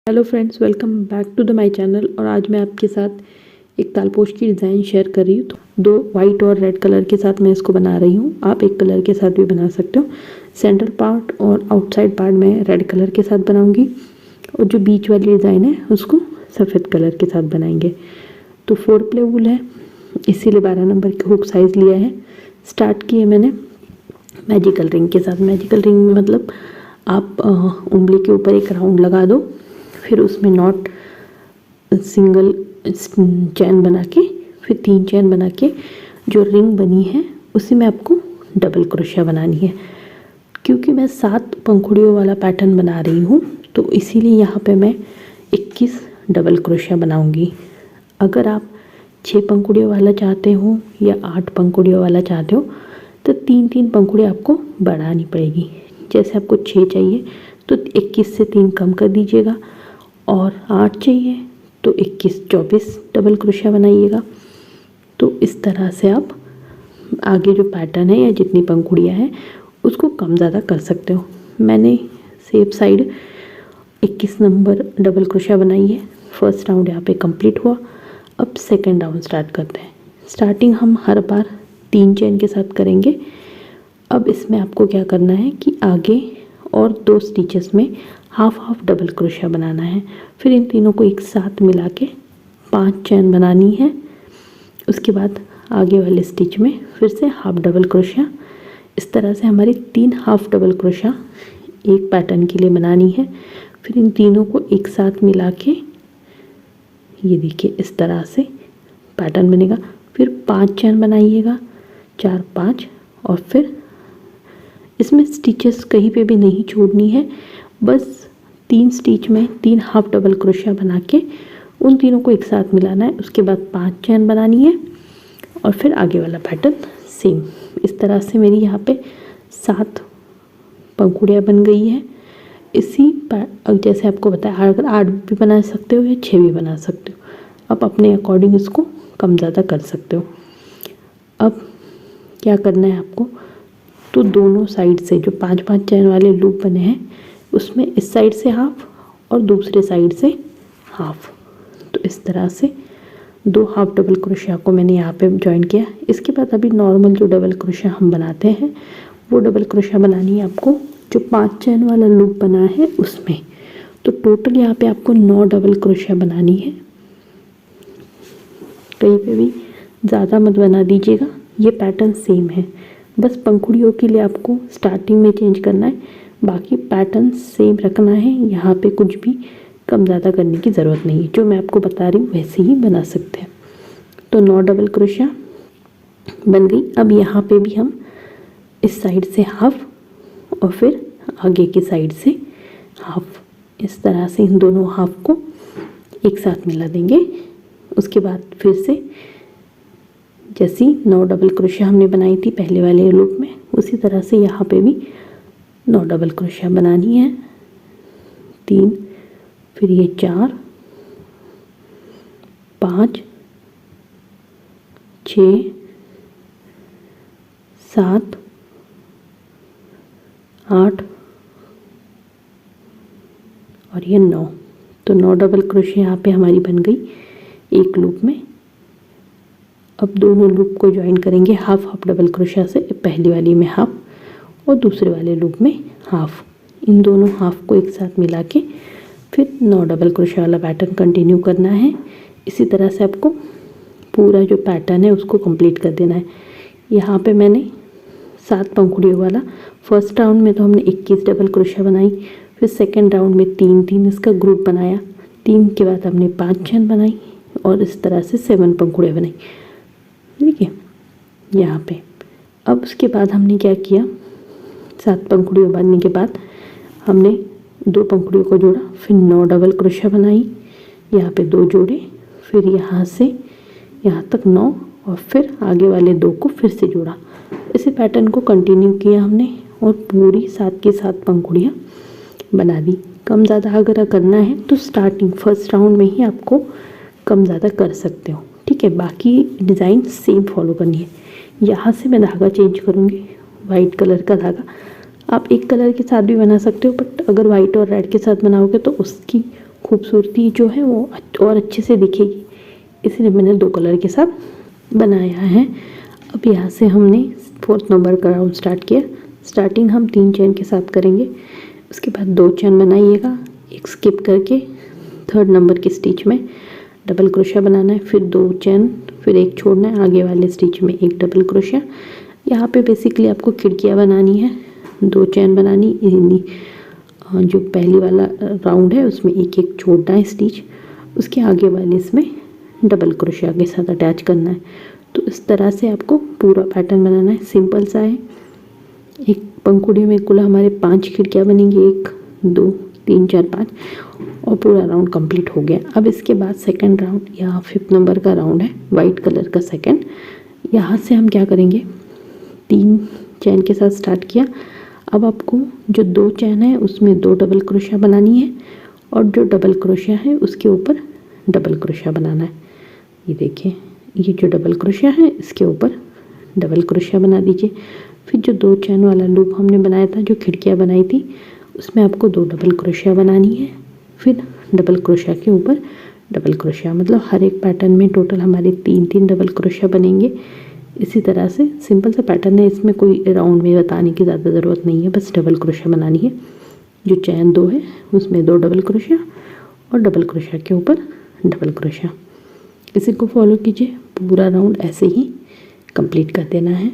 Hello friends, welcome back to the my channel. और आज मैं आपके साथ एक तालपोश की डिज़ाइन शेयर कर रही हूँ। तो दो वाइट और रेड कलर के साथ मैं इसको बना रही हूँ। आप एक कलर के साथ भी बना सकते हो। सेंटर पार्ट और आउटसाइड पार्ट मैं रेड कलर के साथ बनाऊंगी और जो बीच वाली डिज़ाइन है उसको सफ़ेद कलर के साथ बनाएंगे। तो 4 प्ले वूल है, इसीलिए 12 नंबर की हुक साइज़ लिया है। स्टार्ट किए मैंने मैजिकल रिंग के साथ। मैजिकल रिंग में मतलब आप उंगली के ऊपर एक राउंड लगा दो, फिर उसमें नॉट सिंगल चैन बना के, फिर 3 चैन बना के जो रिंग बनी है उसी में आपको डबल क्रोशिया बनानी है। क्योंकि मैं 7 पंखुड़ियों वाला पैटर्न बना रही हूँ तो इसीलिए यहाँ पे मैं 21 डबल क्रोशिया बनाऊँगी। अगर आप 6 पंखुड़ियों वाला चाहते हो या 8 पंखुड़ियों वाला चाहते हो तो 3-3 पंखुड़ी आपको बढ़ानी पड़ेगी। जैसे आपको 6 चाहिए तो 21 से 3 कम कर दीजिएगा, और 8 चाहिए तो 21-24 डबल क्रोशिया बनाइएगा। तो इस तरह से आप आगे जो पैटर्न है या जितनी पंखुड़ियाँ हैं उसको कम ज़्यादा कर सकते हो। मैंने safe side 21 number double crochet बनाई है। फर्स्ट राउंड यहाँ पे कंप्लीट हुआ। अब सेकंड राउंड स्टार्ट करते हैं। स्टार्टिंग हम हर बार 3 चेन के साथ करेंगे। अब इसमें आपको क्या करना है कि आगे और 2 स्टिचेस में हाफ हाफ डबल क्रोशिया बनाना है। फिर इन तीनों को एक साथ मिला के 5 चैन बनानी है। उसके बाद आगे वाले स्टिच में फिर से हाफ डबल क्रोशिया। इस तरह से हमारी 3 हाफ डबल क्रोशिया एक पैटर्न के लिए बनानी है। फिर इन तीनों को एक साथ मिला के ये देखिए इस तरह से पैटर्न बनेगा। फिर 5 चैन बनाइएगा, 4 5, और फिर इसमें स्टिचेस कहीं पे भी नहीं छोड़नी है। बस 3 स्टिच में 3 हाफ डबल क्रोशिया बना के उन तीनों को एक साथ मिलाना है। उसके बाद 5 चैन बनानी है और फिर आगे वाला पैटर्न सेम। इस तरह से मेरी यहाँ पे 7 पंखुड़ियाँ बन गई है। इसी जैसे आपको बताया, अगर 8 भी बना सकते हो या 6 भी बना सकते हो। आप अपने अकॉर्डिंग इसको कम ज़्यादा कर सकते हो। अब क्या करना है आपको, तो दोनों साइड से जो 5-5 चैन वाले लूप बने हैं उसमें इस साइड से हाफ और दूसरे साइड से हाफ, तो इस तरह से 2 हाफ डबल क्रोशिया को मैंने यहाँ पे जॉइन किया। इसके बाद अभी नॉर्मल जो डबल क्रोशिया हम बनाते हैं वो डबल क्रोशिया बनानी है आपको जो 5 चैन वाला लूप बना है उसमें। तो टोटल यहाँ पे आपको 9 डबल क्रोशिया बनानी है। कहीं पे भी ज़्यादा मत बना दीजिएगा, ये पैटर्न सेम है। बस पंखुड़ियों के लिए आपको स्टार्टिंग में चेंज करना है, बाकी पैटर्न सेम रखना है। यहाँ पे कुछ भी कम ज़्यादा करने की ज़रूरत नहीं है। जो मैं आपको बता रही हूँ वैसे ही बना सकते हैं। तो 9 डबल क्रोशिया बन गई। अब यहाँ पे भी हम इस साइड से हाफ और फिर आगे की साइड से हाफ, इस तरह से इन दोनों हाफ को एक साथ मिला देंगे। उसके बाद फिर से जैसी 9 डबल क्रोशिया हमने बनाई थी पहले वाले लूप में, उसी तरह से यहाँ पे भी 9 डबल क्रोशिया बनानी है। 3, फिर ये 4 5 6 7 8 और ये 9। तो 9 डबल क्रोशिया यहाँ पे हमारी बन गई एक लूप में। अब दोनों लूप को ज्वाइन करेंगे हाफ हाफ डबल क्रोशिया से। पहली वाली में हाफ और दूसरे वाले लूप में हाफ, इन दोनों हाफ को एक साथ मिला के फिर 9 डबल क्रोशिया वाला पैटर्न कंटिन्यू करना है। इसी तरह से आपको पूरा जो पैटर्न है उसको कंप्लीट कर देना है। यहाँ पे मैंने 7 पंखुड़ियों वाला, फर्स्ट राउंड में तो हमने 21 डबल क्रोशिया बनाई। फिर सेकेंड राउंड में 3-3 इसका ग्रुप बनाया। 3 के बाद हमने 5 चैन बनाई और इस तरह से 7 पंखुड़ियाँ बनाई। ठीक है यहाँ पे। अब उसके बाद हमने क्या किया, 7 पंखुड़ियों बनने के बाद हमने 2 पंखुड़ियों को जोड़ा, फिर 9 डबल क्रोशिया बनाई। यहाँ पे 2 जोड़े, फिर यहाँ से यहाँ तक 9 और फिर आगे वाले 2 को फिर से जोड़ा। इसी पैटर्न को कंटिन्यू किया हमने और पूरी 7 की 7 पंखुड़ियाँ बना दी। कम ज़्यादा अगर करना है तो स्टार्टिंग फर्स्ट राउंड में ही आपको कम ज़्यादा कर सकते हो। ठीक है, बाकी डिज़ाइन सेम फॉलो करनी है। यहाँ से मैं धागा चेंज करूँगी, वाइट कलर का धागा। आप एक कलर के साथ भी बना सकते हो, बट अगर वाइट और रेड के साथ बनाओगे तो उसकी खूबसूरती जो है वो और अच्छे से दिखेगी, इसलिए मैंने 2 कलर के साथ बनाया है। अब यहाँ से हमने 4th नंबर का राउंड स्टार्ट किया। स्टार्टिंग हम 3 चेन के साथ करेंगे, उसके बाद 2 चेन बनाइएगा, एक स्किप करके 3rd नंबर की स्टिच में डबल क्रोशिया बनाना है, फिर 2 चेन, फिर एक छोड़ना है, आगे वाले स्टिच में एक डबल क्रोशिया। यहाँ पे बेसिकली आपको खिड़कियाँ बनानी है, 2 चेन बनानी, जो पहली वाला राउंड है उसमें एक एक छोड़ना है स्टिच, उसके आगे वाले इसमें डबल क्रोशिया के साथ अटैच करना है। तो इस तरह से आपको पूरा पैटर्न बनाना है, सिंपल सा है। एक पंखुड़ी में कुल हमारे 5 खिड़कियाँ बनेंगी, 1 2 3 4 5, और पूरा राउंड कंप्लीट हो गया। अब इसके बाद सेकंड राउंड या 5th नंबर का राउंड है, वाइट कलर का सेकंड। यहाँ से हम क्या करेंगे, 3 चेन के साथ स्टार्ट किया। अब आपको जो 2 चेन है उसमें 2 डबल क्रोशिया बनानी है, और जो डबल क्रोशिया है उसके ऊपर डबल क्रोशिया बनाना है। ये देखिए, ये जो डबल क्रोशिया है इसके ऊपर डबल क्रोशिया बना दीजिए। फिर जो 2 चेन वाला लूप हमने बनाया था, जो खिड़कियाँ बनाई थी, उसमें आपको 2 डबल क्रोशिया बनानी है, फिर डबल क्रोशिया के ऊपर डबल क्रोशिया। मतलब हर एक पैटर्न में टोटल हमारे 3 डबल क्रोशिया बनेंगे। इसी तरह से सिंपल सा पैटर्न है, इसमें कोई राउंड में बताने की ज़्यादा ज़रूरत नहीं है, बस डबल क्रोशिया बनानी है। जो चैन 2 है उसमें 2 डबल क्रोशिया, और डबल क्रोशिया के ऊपर डबल क्रोशिया। इसी को फॉलो कीजिए, पूरा राउंड ऐसे ही कंप्लीट कर देना है।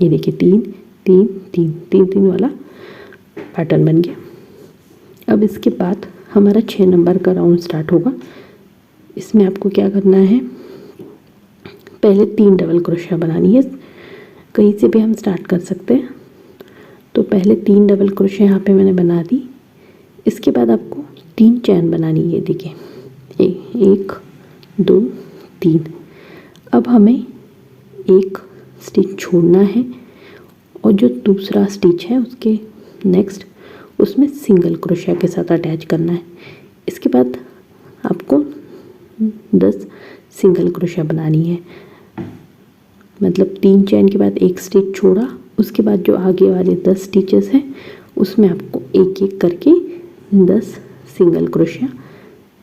ये देखिए 3 3 3 3 3 वाला पैटर्न बन गया। अब इसके बाद हमारा 6 नंबर का राउंड स्टार्ट होगा। इसमें आपको क्या करना है, पहले 3 डबल क्रोशिया बनानी है। कहीं से भी हम स्टार्ट कर सकते हैं। तो पहले 3 डबल क्रोशिया यहाँ पे मैंने बना दी। इसके बाद आपको 3 चैन बनानी है। देखिए 1 2 3। अब हमें एक स्टिच छोड़ना है, और जो दूसरा स्टिच है उसके नेक्स्ट उसमें सिंगल क्रोशिया के साथ अटैच करना है। इसके बाद आपको 10 सिंगल क्रोशिया बनानी है। मतलब 3 चैन के बाद एक स्टिच छोड़ा, उसके बाद जो आगे वाले 10 स्टिचेस हैं उसमें आपको एक एक करके 10 सिंगल क्रोशिया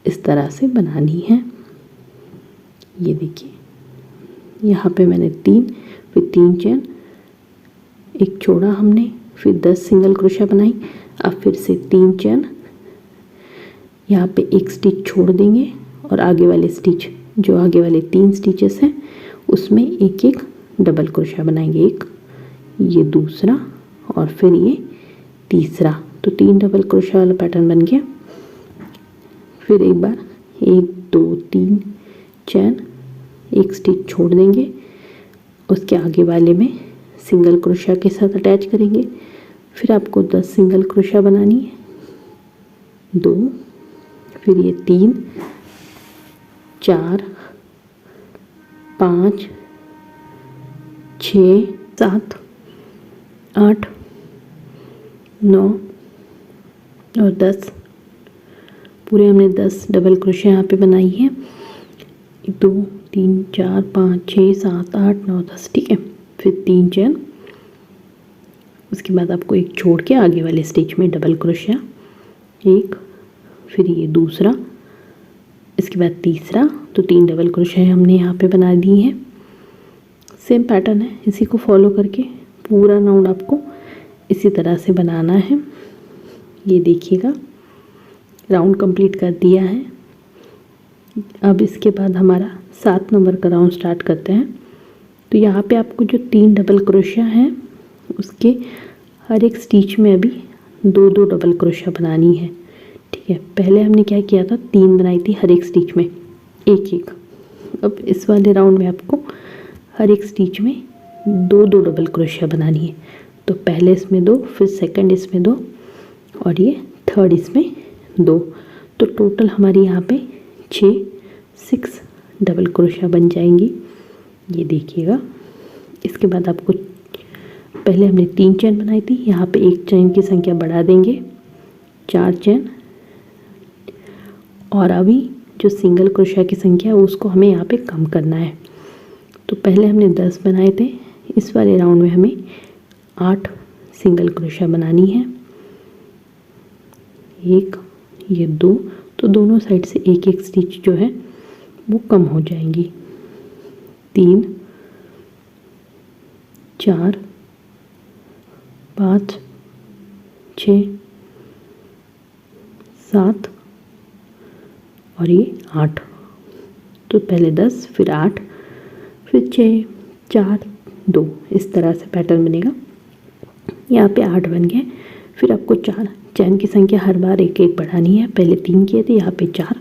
इस तरह से बनानी है। ये देखिए, यहाँ पे मैंने 3, फिर 3 चैन, एक छोड़ा हमने, फिर 10 सिंगल क्रोशिया बनाई। अब फिर से 3 चैन, यहाँ पे एक स्टिच छोड़ देंगे, और आगे वाले स्टिच, जो आगे वाले 3 स्टिचेस हैं उसमें एक एक डबल क्रोशिया बनाएंगे। एक ये दूसरा, और फिर ये तीसरा। तो 3 डबल क्रोशिया वाला पैटर्न बन गया। फिर एक बार 1 2 3 चैन, एक स्टिच छोड़ देंगे, उसके आगे वाले में सिंगल क्रोशिया के साथ अटैच करेंगे। फिर आपको 10 सिंगल क्रोशिया बनानी है, 2, फिर ये 3 4 5 6 7 8 9 और 10। पूरे हमने 10 डबल क्रोशिया यहाँ पे बनाई है। 2 3 4 5 6 7 8 9 10, ठीक है। फिर 3 चैन, उसके बाद आपको एक छोड़ के आगे वाले स्टिच में डबल क्रोशिया, एक, फिर ये दूसरा, इसके बाद तीसरा। तो 3 डबल क्रोशिया हमने यहाँ पे बना दी है। सेम पैटर्न है, इसी को फॉलो करके पूरा राउंड आपको इसी तरह से बनाना है। ये देखिएगा, राउंड कंप्लीट कर दिया है। अब इसके बाद हमारा 7 नंबर का राउंड स्टार्ट करते हैं। तो यहाँ पे आपको जो 3 डबल क्रोशिया हैं उसके हर एक स्टिच में अभी 2 डबल क्रोशिया बनानी है, ठीक है। पहले हमने क्या किया था, 3 बनाई थी हर एक स्टिच में एक एक। अब इस वाले राउंड में आपको हर एक स्टिच में 2 डबल क्रोशिया बनानी है। तो पहले इसमें 2, फिर सेकंड इसमें 2, और ये थर्ड इसमें 2। तो टोटल हमारी यहाँ पे 6 डबल क्रोशिया बन जाएंगी। ये देखिएगा। इसके बाद आपको, पहले हमने 3 चेन बनाई थी, यहाँ पे एक चेन की संख्या बढ़ा देंगे, 4 चेन, और अभी जो सिंगल क्रोशिया की संख्या है उसको हमें यहाँ पे कम करना है। तो पहले हमने 10 बनाए थे, इस वाले राउंड में हमें 8 सिंगल क्रोशिया बनानी है। एक, ये 2, तो दोनों साइड से एक एक स्टिच जो है वो कम हो जाएंगी। 3 4 5 6 7 और ये 8। तो पहले 10 फिर 8 फिर 6 4 2 इस तरह से पैटर्न बनेगा। यहाँ पे 8 बन गए। फिर आपको 4 चैन की संख्या हर बार एक एक बढ़ानी है। पहले 3 किए थे, यहाँ पे 4।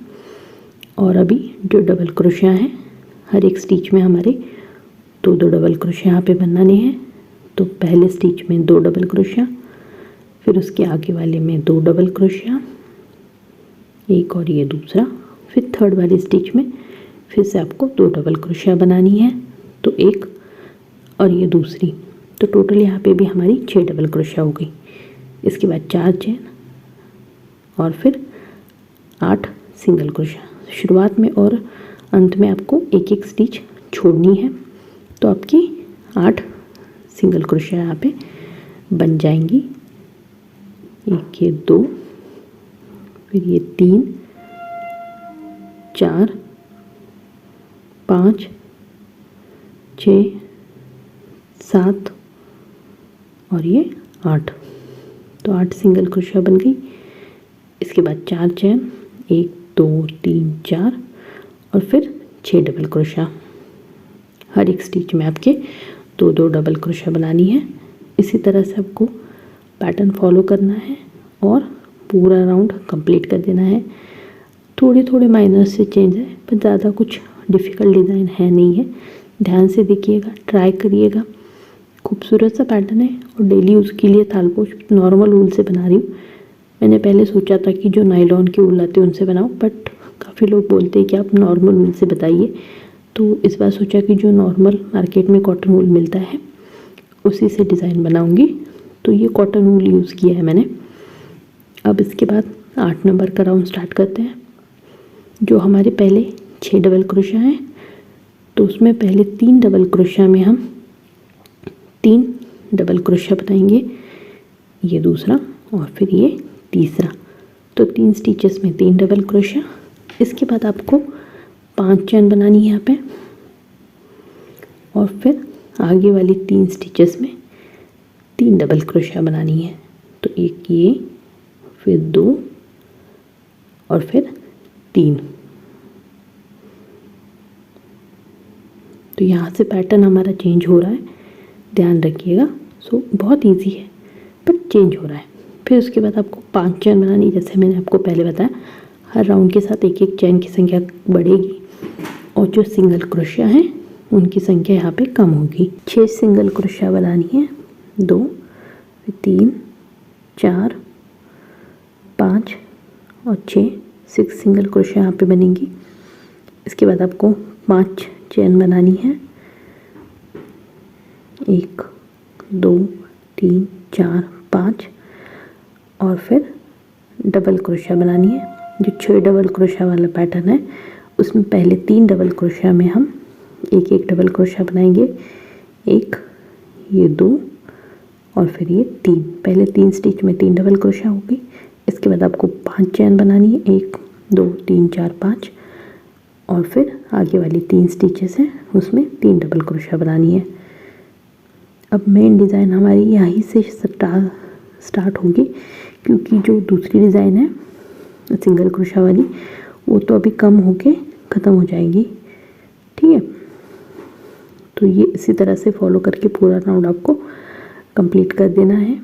और अभी जो डबल क्रोशिया हैं हर एक स्टिच में हमारे 2 डबल क्रोशिया यहाँ पे बनाने हैं। तो पहले स्टिच में 2 डबल क्रोशिया, फिर उसके आगे वाले में 2 डबल क्रोशिया, एक और ये दूसरा, फिर थर्ड वाली स्टिच में फिर से आपको 2 डबल क्रोशिया बनानी है। तो एक और ये दूसरी, तो टोटल यहाँ पे भी हमारी 6 डबल क्रोशिया हो गई। इसके बाद 4 चेन और फिर 8 सिंगल क्रोशिया। शुरुआत में और अंत में आपको एक एक स्टिच छोड़नी है। तो आपकी 8 सिंगल क्रोशिया यहाँ पे बन जाएंगी। एक ये 2, फिर ये 3 4 5 6 7 और ये 8। तो 8 सिंगल क्रोशिया बन गई। इसके बाद 4 चेन, 1 2 3 4 और फिर 6 डबल क्रोशिया। हर एक स्टिच में आपके 2 डबल क्रोशिया बनानी है। इसी तरह से आपको पैटर्न फॉलो करना है और पूरा राउंड कंप्लीट कर देना है। थोड़े थोड़े माइनर से चेंज है, पर ज़्यादा कुछ डिफ़िकल्ट डिज़ाइन है नहीं है। ध्यान से देखिएगा, ट्राई करिएगा। खूबसूरत सा पैटर्न है और डेली यूज़ के लिए थालपोश नॉर्मल ऊल से बना रही हूँ। मैंने पहले सोचा था कि जो नायलॉन के ऊल आते हैं उनसे बनाऊँ, बट काफ़ी लोग बोलते हैं कि आप नॉर्मल ऊल से बताइए। तो इस बार सोचा कि जो नॉर्मल मार्केट में कॉटन ऊल मिलता है उसी से डिज़ाइन बनाऊँगी। तो ये कॉटन ऊल यूज़ किया है मैंने। अब इसके बाद 8 नंबर का राउंड स्टार्ट करते हैं। जो हमारे पहले 6 डबल क्रोशिया हैं, तो उसमें पहले 3 डबल क्रोशिया में हम 3 डबल क्रोशिया बनाएंगे, ये दूसरा और फिर ये तीसरा। तो 3 स्टिचेस में 3 डबल क्रोशिया। इसके बाद आपको 5 चेन बनानी है यहाँ पे और फिर आगे वाली 3 स्टिचेस में 3 डबल क्रोशिया बनानी है। तो एक ये, फिर 2 और फिर 3। तो यहाँ से पैटर्न हमारा चेंज हो रहा है, ध्यान रखिएगा। सो बहुत इजी है पर चेंज हो रहा है। फिर उसके बाद आपको 5 चेन बनानी, जैसे मैंने आपको पहले बताया। हर राउंड के साथ एक एक चेन की संख्या बढ़ेगी और जो सिंगल क्रोशिया हैं उनकी संख्या यहाँ पे कम होगी। 6 सिंगल क्रोशिया बनानी है, 2 फिर 3 4 5 और 6 सिंगल क्रोशिया यहाँ पे बनेंगी। इसके बाद आपको 5 चेन बनानी है, 1 2 3 4 5 और फिर डबल क्रोशिया बनानी है। जो 6 डबल क्रोशिया वाला पैटर्न है उसमें पहले 3 डबल क्रोशिया में हम एक एक डबल क्रोशिया बनाएंगे, 1 ये 2 और फिर ये 3। पहले 3 स्टिच में 3 डबल क्रोशिया होगी। इसके बाद आपको 5 चेन बनानी है, 1 2 3 4 5 और फिर आगे वाली 3 स्टिचेस हैं उसमें 3 डबल क्रोशिया बनानी है। अब मेन डिज़ाइन हमारी यहीं से स्टार्ट होगी, क्योंकि जो दूसरी डिज़ाइन है सिंगल क्रोशिया वाली वो तो अभी कम होके ख़त्म हो जाएगी। ठीक है, तो ये इसी तरह से फॉलो करके पूरा राउंड आपको कंप्लीट कर देना है।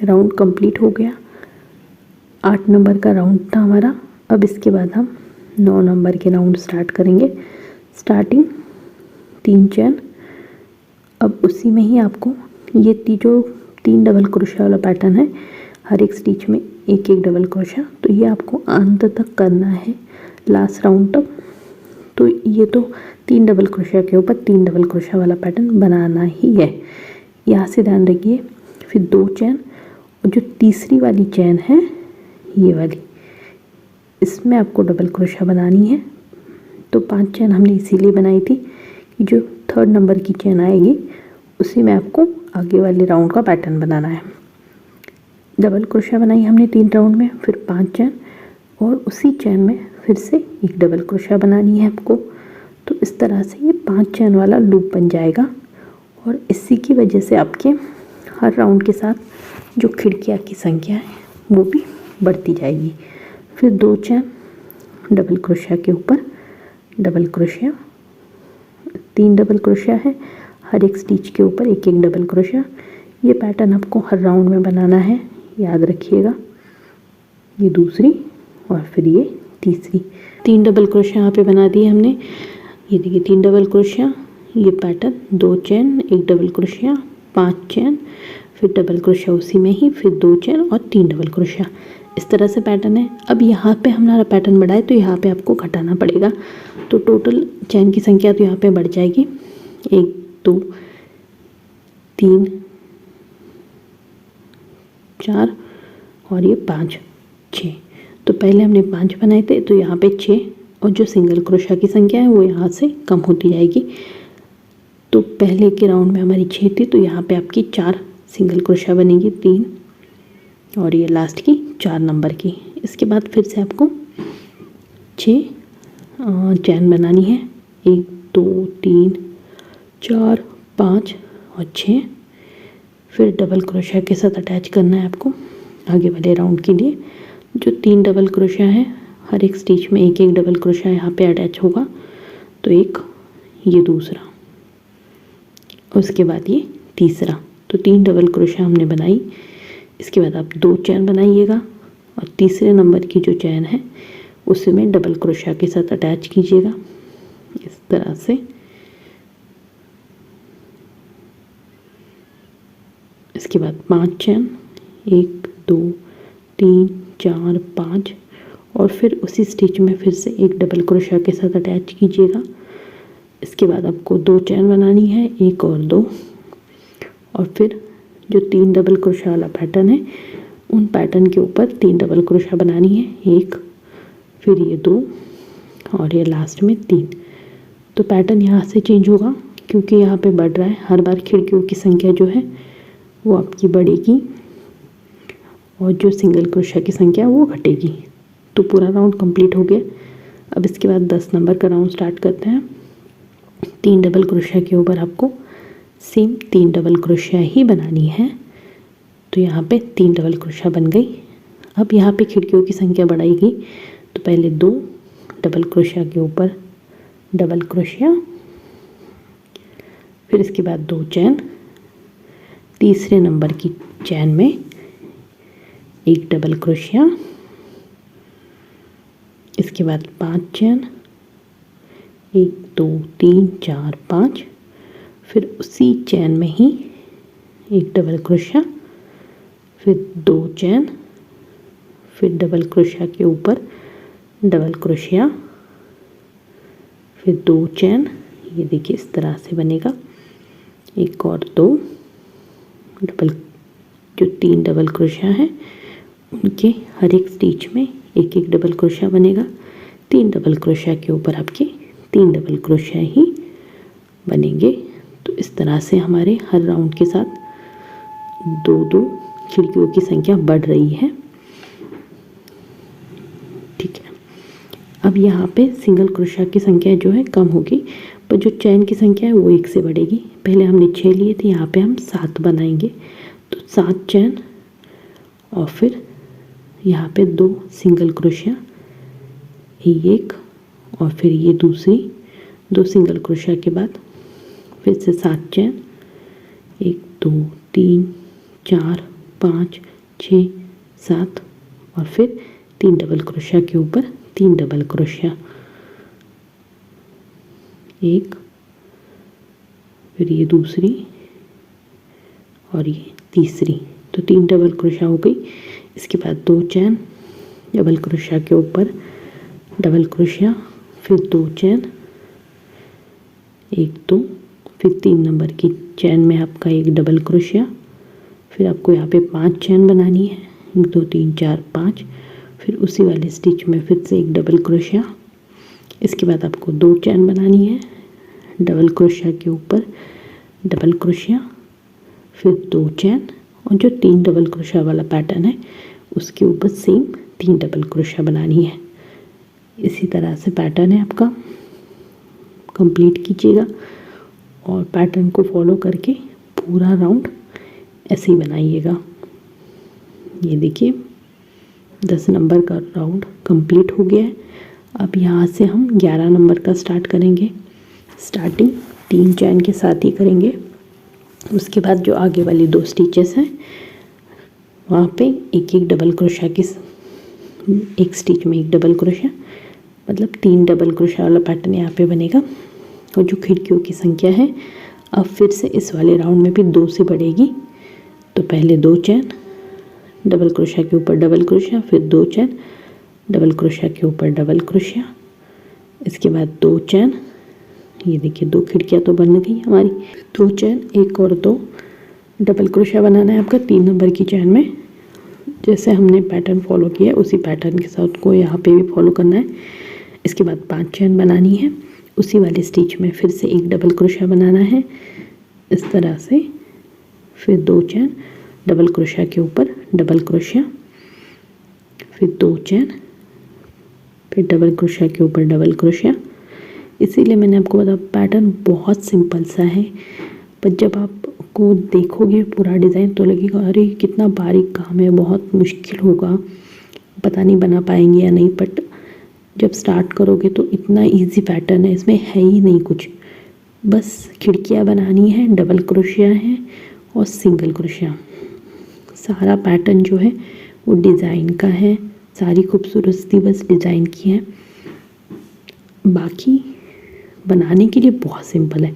राउंड कंप्लीट हो गया। 8 नंबर का राउंड था हमारा। अब इसके बाद हम 9 नंबर के राउंड स्टार्ट करेंगे। Starting 3 chain. अब उसी में ही आपको ये जो 3 डबल क्रोशिया वाला पैटर्न है, हर एक स्टिच में एक एक डबल क्रोशिया, तो ये आपको अंत तक करना है, लास्ट राउंड तक। तो ये तो 3 डबल क्रोशिया के ऊपर 3 डबल क्रोशिया वाला पैटर्न बनाना ही है, यहाँ से ध्यान रखिए। फिर 2 चेन और जो तीसरी वाली चेन है ये वाली, इसमें आपको डबल क्रोशिया बनानी है। तो 5 चेन हमने इसीलिए बनाई थी कि जो 3rd नंबर की चेन आएगी उसी में आपको आगे वाले राउंड का पैटर्न बनाना है। डबल क्रोशिया बनाई हमने 3 राउंड में, फिर 5 चैन और उसी चैन में फिर से एक डबल क्रोशिया बनानी है आपको। तो इस तरह से ये 5 चैन वाला लूप बन जाएगा और इसी की वजह से आपके हर राउंड के साथ जो खिड़कियाँ की संख्या है वो भी बढ़ती जाएगी। फिर 2 चैन डबल क्रोशिया के ऊपर डबल क्रोशिया, 3 डबल क्रोशिया है, हर एक स्टिच के ऊपर एक एक डबल क्रोशिया। ये पैटर्न आपको हर राउंड में बनाना है, याद रखिएगा। ये दूसरी और फिर ये तीसरी, 3 डबल क्रोशिया यहाँ पे बना दिए हमने। ये देखिए 3 डबल क्रोशिया, ये पैटर्न 2 चैन, एक डबल क्रोशिया, 5 चैन, फिर डबल क्रोशिया उसी में ही, फिर 2 चैन और 3 डबल क्रोशिया। इस तरह से पैटर्न है। अब यहाँ पे हमारा पैटर्न बढ़ा है तो यहाँ पे आपको घटाना पड़ेगा। तो टोटल चैन की संख्या तो यहाँ पे बढ़ जाएगी, 1 2 3 4 और ये 5 6। तो पहले हमने 5 बनाए थे तो यहाँ पे 6 और जो सिंगल क्रोशिया की संख्या है वो यहाँ से कम होती जाएगी। तो पहले के राउंड में हमारी 6 थी तो यहाँ पे आपकी 4 सिंगल क्रोशिया बनेगी, 3 और ये लास्ट की 4 नंबर की। इसके बाद फिर से आपको 6 चैन बनानी है, 1 2 3 4 5 और 6। फिर डबल क्रोशिया के साथ अटैच करना है आपको आगे वाले राउंड के लिए। जो 3 डबल क्रोशिया है, हर एक स्टिच में एक एक डबल क्रोशिया यहाँ पे अटैच होगा। तो एक, ये दूसरा, उसके बाद ये तीसरा। तो 3 डबल क्रोशिया हमने बनाई। इसके बाद आप 2 चैन बनाइएगा और तीसरे नंबर की जो चैन है उसमें डबल क्रोशिया के साथ अटैच कीजिएगा इस तरह से। इसके बाद 5 चैन, 1 2 3 4 5 और फिर उसी स्टिच में फिर से एक डबल क्रोशिया के साथ अटैच कीजिएगा। इसके बाद आपको 2 चैन बनानी है, 1 और 2, और फिर जो 3 डबल क्रोशिया वाला पैटर्न है उन पैटर्न के ऊपर 3 डबल क्रोशिया बनानी है, 1 फिर ये 2 और ये लास्ट में 3। तो पैटर्न यहाँ से चेंज होगा क्योंकि यहाँ पे बढ़ रहा है। हर बार खिड़कियों की संख्या जो है वो आपकी बढ़ेगी और जो सिंगल क्रोशिया की संख्या वो घटेगी। तो पूरा राउंड कंप्लीट हो गया। अब इसके बाद 10 नंबर का राउंड स्टार्ट करते हैं। 3 डबल क्रोशिया के ऊपर आपको सेम 3 डबल क्रोशिया ही बनानी है। तो यहाँ पे 3 डबल क्रोशिया बन गई। अब यहाँ पे खिड़कियों की संख्या बढ़ाएगी तो पहले 2 डबल क्रोशिया के ऊपर डबल क्रोशिया, फिर इसके बाद 2 चैन, तीसरे नंबर की चैन में एक डबल क्रोशिया, इसके बाद 5 चैन, 1 2 3 4 5, फिर उसी चैन में ही एक डबल क्रोशिया, फिर 2 चैन, फिर डबल क्रोशिया के ऊपर डबल क्रोशिया, फिर 2 चैन। ये देखिए इस तरह से बनेगा, 1 और 2 डबल, जो 3 डबल क्रोशिया है उनके हर एक स्टिच में एक एक डबल क्रोशिया बनेगा। 3 डबल क्रोशिया के ऊपर आपके 3 डबल क्रोशिया ही बनेंगे। तो इस तरह से हमारे हर राउंड के साथ 2-2 खिड़कियों की संख्या बढ़ रही है। ठीक है। अब यहाँ पे सिंगल क्रोशिया की संख्या जो है कम होगी, पर जो चैन की संख्या है वो 1 से बढ़ेगी। पहले हमने 6 लिए थे, यहाँ पे हम 7 बनाएंगे। तो 7 चैन और फिर यहाँ पे 2 सिंगल क्रोशिया, एक और फिर ये दूसरी 2 सिंगल क्रोशिया के बाद फिर से 7 चैन, 1 2 3 4 5 6 7 और फिर 3 डबल क्रोशिया के ऊपर 3 डबल क्रोशिया, 1 फिर ये दूसरी और ये तीसरी। तो 3 डबल क्रोशिया हो गई। इसके बाद 2 चैन, डबल क्रोशिया के ऊपर डबल क्रोशिया, फिर 2 चैन, 1 2, फिर 3 नंबर की चैन में आपका एक डबल क्रोशिया, फिर आपको यहाँ पे 5 चैन बनानी है, 1 2 3 4 5, फिर उसी वाले स्टिच में फिर से एक डबल क्रोशिया। इसके बाद आपको 2 चैन बनानी है, डबल क्रोशिया के ऊपर डबल क्रोशिया, फिर 2 चैन और जो 3 डबल क्रोशिया वाला पैटर्न है उसके ऊपर सेम 3 डबल क्रोशिया बनानी है। इसी तरह से पैटर्न है आपका, कंप्लीट कीजिएगा और पैटर्न को फॉलो करके पूरा राउंड ऐसे ही बनाइएगा। ये देखिए 10 नंबर का राउंड कंप्लीट हो गया है। अब यहाँ से हम 11 नंबर का स्टार्ट करेंगे। स्टार्टिंग 3 चैन के साथ ही करेंगे। उसके बाद जो आगे वाली 2 स्टिचेस हैं वहाँ पे एक एक डबल क्रोशिया की, एक स्टिच में एक डबल क्रोशिया, मतलब 3 डबल क्रोशिया वाला पैटर्न यहाँ पे बनेगा। और जो खिड़कियों की संख्या है अब फिर से इस वाले राउंड में भी 2 से बढ़ेगी। तो पहले 2 चैन डबल क्रोशिया के ऊपर डबल क्रोशिया, फिर 2 चैन डबल क्रोशिया के ऊपर डबल क्रोशिया, इसके बाद 2 चैन। ये देखिए 2 खिड़कियाँ तो बन गई हमारी। 2 चैन, एक और 2 डबल क्रोशिया बनाना है आपका 3 नंबर की चैन में। जैसे हमने पैटर्न फॉलो किया है उसी पैटर्न के साथ को यहाँ पे भी फॉलो करना है। इसके बाद 5 चैन बनानी है। उसी वाले स्टिच में फिर से एक डबल क्रोशिया बनाना है इस तरह से, फिर 2 चैन डबल क्रोशिया के ऊपर डबल क्रोशिया, फिर 2 चैन, फिर डबल क्रोशिया के ऊपर डबल क्रोशिया। इसीलिए मैंने आपको बताया पैटर्न बहुत सिंपल सा है, पर जब आपको देखोगे पूरा डिज़ाइन तो लगेगा अरे कितना बारीक काम है, बहुत मुश्किल होगा, पता नहीं बना पाएंगे या नहीं। बट जब स्टार्ट करोगे तो इतना इजी पैटर्न है, इसमें है ही नहीं कुछ, बस खिड़कियाँ बनानी है, डबल क्रोशिया है और सिंगल क्रोशिया। सारा पैटर्न जो है वो डिज़ाइन का है, सारी खूबसूरती बस डिज़ाइन की है, बाकी बनाने के लिए बहुत सिंपल है।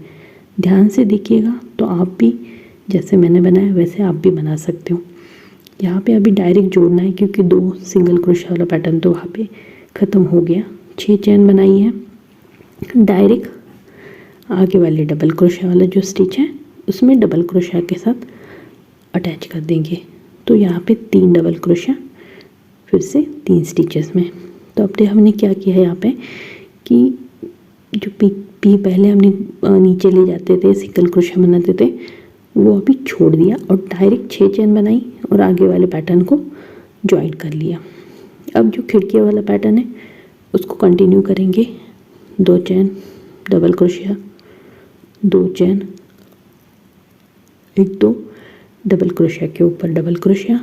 ध्यान से देखिएगा तो आप भी जैसे मैंने बनाया वैसे आप भी बना सकते हो। यहाँ पे अभी डायरेक्ट जोड़ना है क्योंकि 2 सिंगल क्रोशिया वाला पैटर्न तो वहाँ पे ख़त्म हो गया। 6 चैन बनाई है, डायरेक्ट आगे वाले डबल क्रोशिया वाला जो स्टिच है उसमें डबल क्रोशिया के साथ अटैच कर देंगे। तो यहाँ पे 3 डबल क्रोशिया, फिर से 3 स्टिचेस में। तो अब हमने क्या किया है यहाँ पे कि जो पी पहले हमने नीचे ले जाते थे, सिंगल क्रोशिया बनाते थे, वो अभी छोड़ दिया और डायरेक्ट 6 चैन बनाई और आगे वाले पैटर्न को ज्वाइन कर लिया। अब जो खिड़कियाँ वाला पैटर्न है उसको कंटिन्यू करेंगे। 2 चैन डबल क्रोशिया, 2 चैन, 1 2 डबल क्रोशिया के ऊपर डबल क्रोशिया,